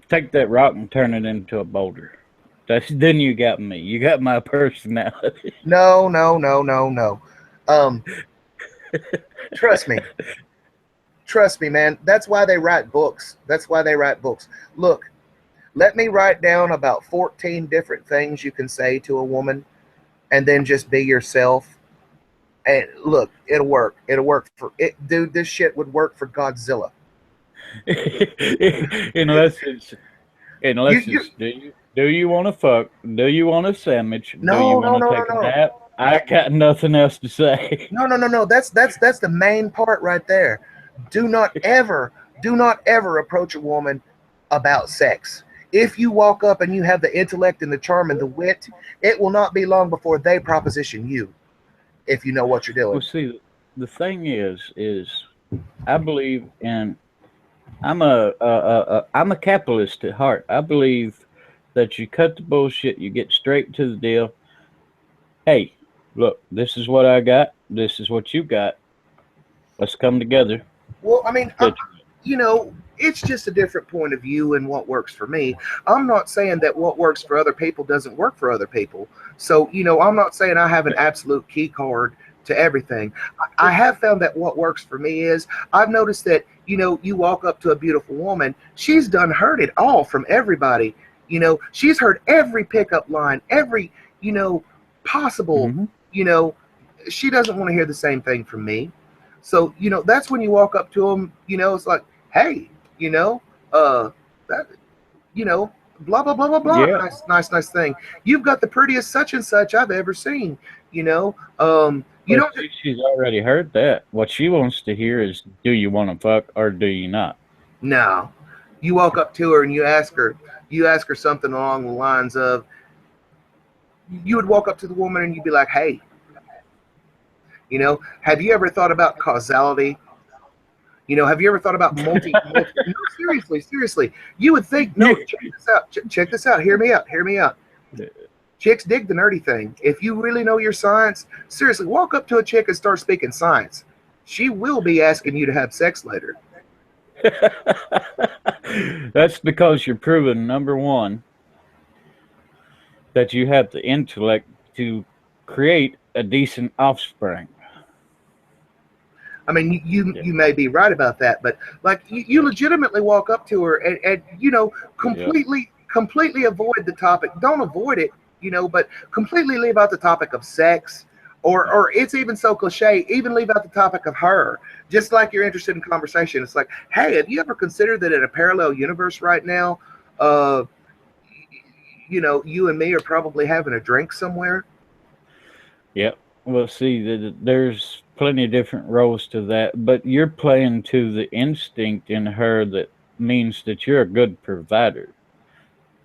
Take that rock and turn it into a boulder. Then you got me. You got my personality. No, no, no, no, no. Um, Trust me, trust me, man. That's why they write books. That's why they write books. Look, let me write down about 14 different things you can say to a woman and then just be yourself. And look, it'll work. It'll work for it, dude. This shit would work for Godzilla. unless it's You, unless you, it's do you want to fuck? Do you want a sandwich? Do you no, want no, to no, no, take a no, nap? I got nothing else to say. no, no, no, no. That's the main part right there. Do not ever, do not ever approach a woman about sex. If you walk up and you have the intellect and the charm and the wit, it will not be long before they proposition you. If you know what you're Well, doing. see, the thing is I believe in. I'm a capitalist at heart. I believe that you cut the bullshit, you get straight to the deal. Hey, look, this is what I got. This is what you got. Let's come together. Well, I mean, Get you know, it's just a different point of view and what works for me. I'm not saying that what works for other people doesn't work for other people. So, I'm not saying I have an absolute key card to everything. I have found that what works for me is I've noticed that, you walk up to a beautiful woman, she's done heard it all from everybody. She's heard every pickup line, every, you know, possible, mm-hmm. you know, she doesn't want to hear the same thing from me. So, that's when you walk up to them, it's like, hey, you know, that, blah, blah, blah, blah, blah. Yeah. Nice, nice, nice thing. You've got the prettiest such and such I've ever seen, you But don't, she's already heard that. What she wants to hear is, do you want to fuck or do you not? no. You walk up to her and you ask her something along the lines of, you would walk up to the woman and you'd be like, hey, have you ever thought about causality? Have you ever thought about multi? No, seriously, seriously. You would think, Yeah. no, check this out. Check this out. Hear me out. Hear me out. Chicks dig the nerdy thing. If you really know your science, seriously, walk up to a chick and start speaking science. She will be asking you to have sex later. That's because you're proving, number one, that you have the intellect to create a decent offspring. I mean, you Yeah. you may be right about that, but like you legitimately walk up to her and Yeah. completely avoid the topic. Don't avoid it, but completely leave out the topic of sex, or it's even so cliche. Even leave out the topic of her. Just like you're interested in conversation, it's like, hey, have you ever considered that in a parallel universe right now, uh, you and me are probably having a drink somewhere? Yep. Well, see, there's plenty of different roles to that, but you're playing to the instinct in her that means that you're a good provider,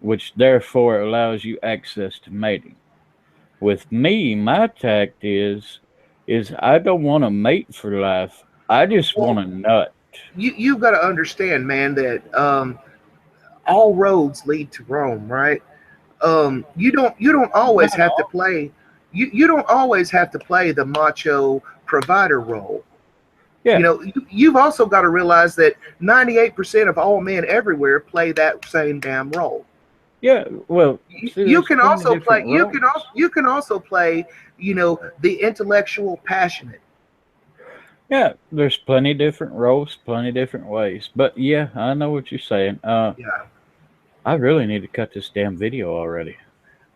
which therefore allows you access to mating. With me, my tact is I don't want to mate for life. I just want Well, a nut. you've got to understand, man, that all roads lead to Rome, right? You don't always Not have to all. play you don't always have to play the macho provider role. Yeah. You've also got to realize that 98% of all men everywhere play that same damn role. Yeah. Well, see, You there's can plenty of also play different roles. the intellectual passionate. Yeah, there's plenty of different roles, plenty of different ways. But yeah, I know what you're saying. Yeah. I really need to cut this damn video already.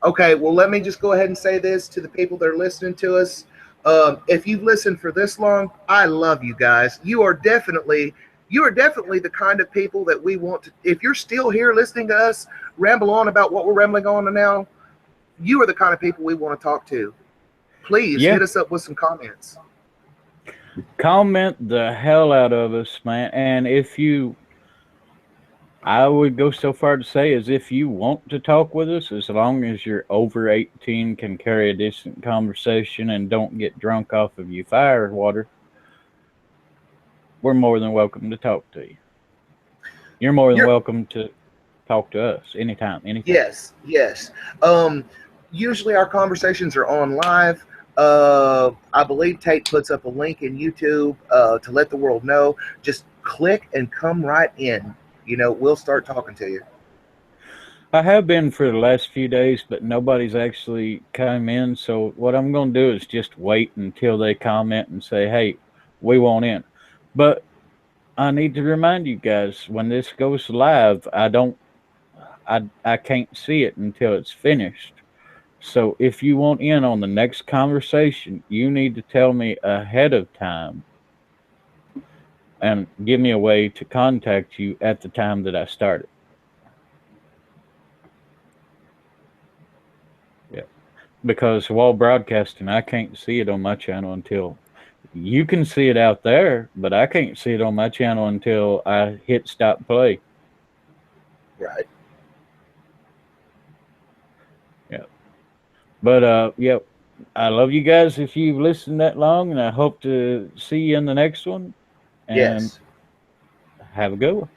Okay, well, let me just go ahead and say this to the people that are listening to us. If you've listened for this long, I love you guys. You are definitely the kind of people that we want to. If you're still here listening to us ramble on about what we're rambling on now, you are the kind of people we want to talk to. Please Yeah, hit us up with some comments. comment the hell out of us, man. And if you, I would go so far to say, as if you want to talk with us, as long as you're over 18, can carry a decent conversation, and don't get drunk off of your fire water, we're more than welcome to talk to you. You're more than You're welcome to talk to us anytime, anything. Yes, yes. Usually our conversations are on live. I believe Tate puts up a link in YouTube to let the world know. Just click and come right in. We'll start talking to you. I have been for the last few days, but nobody's actually come in. So what I'm going to do is just wait until they comment and say, "Hey, we want in." But I need to remind you guys, when this goes live, I can't see it until it's finished. So if you want in on the next conversation, you need to tell me ahead of time and give me a way to contact you at the time that I started. Yeah. Because while broadcasting, I can't see it on my channel until you can see it out there, but I can't see it on my channel until I hit stop play. Right. Yeah. But yeah, I love you guys if you've listened that long, and I hope to see you in the next one. and Yes. have a good one.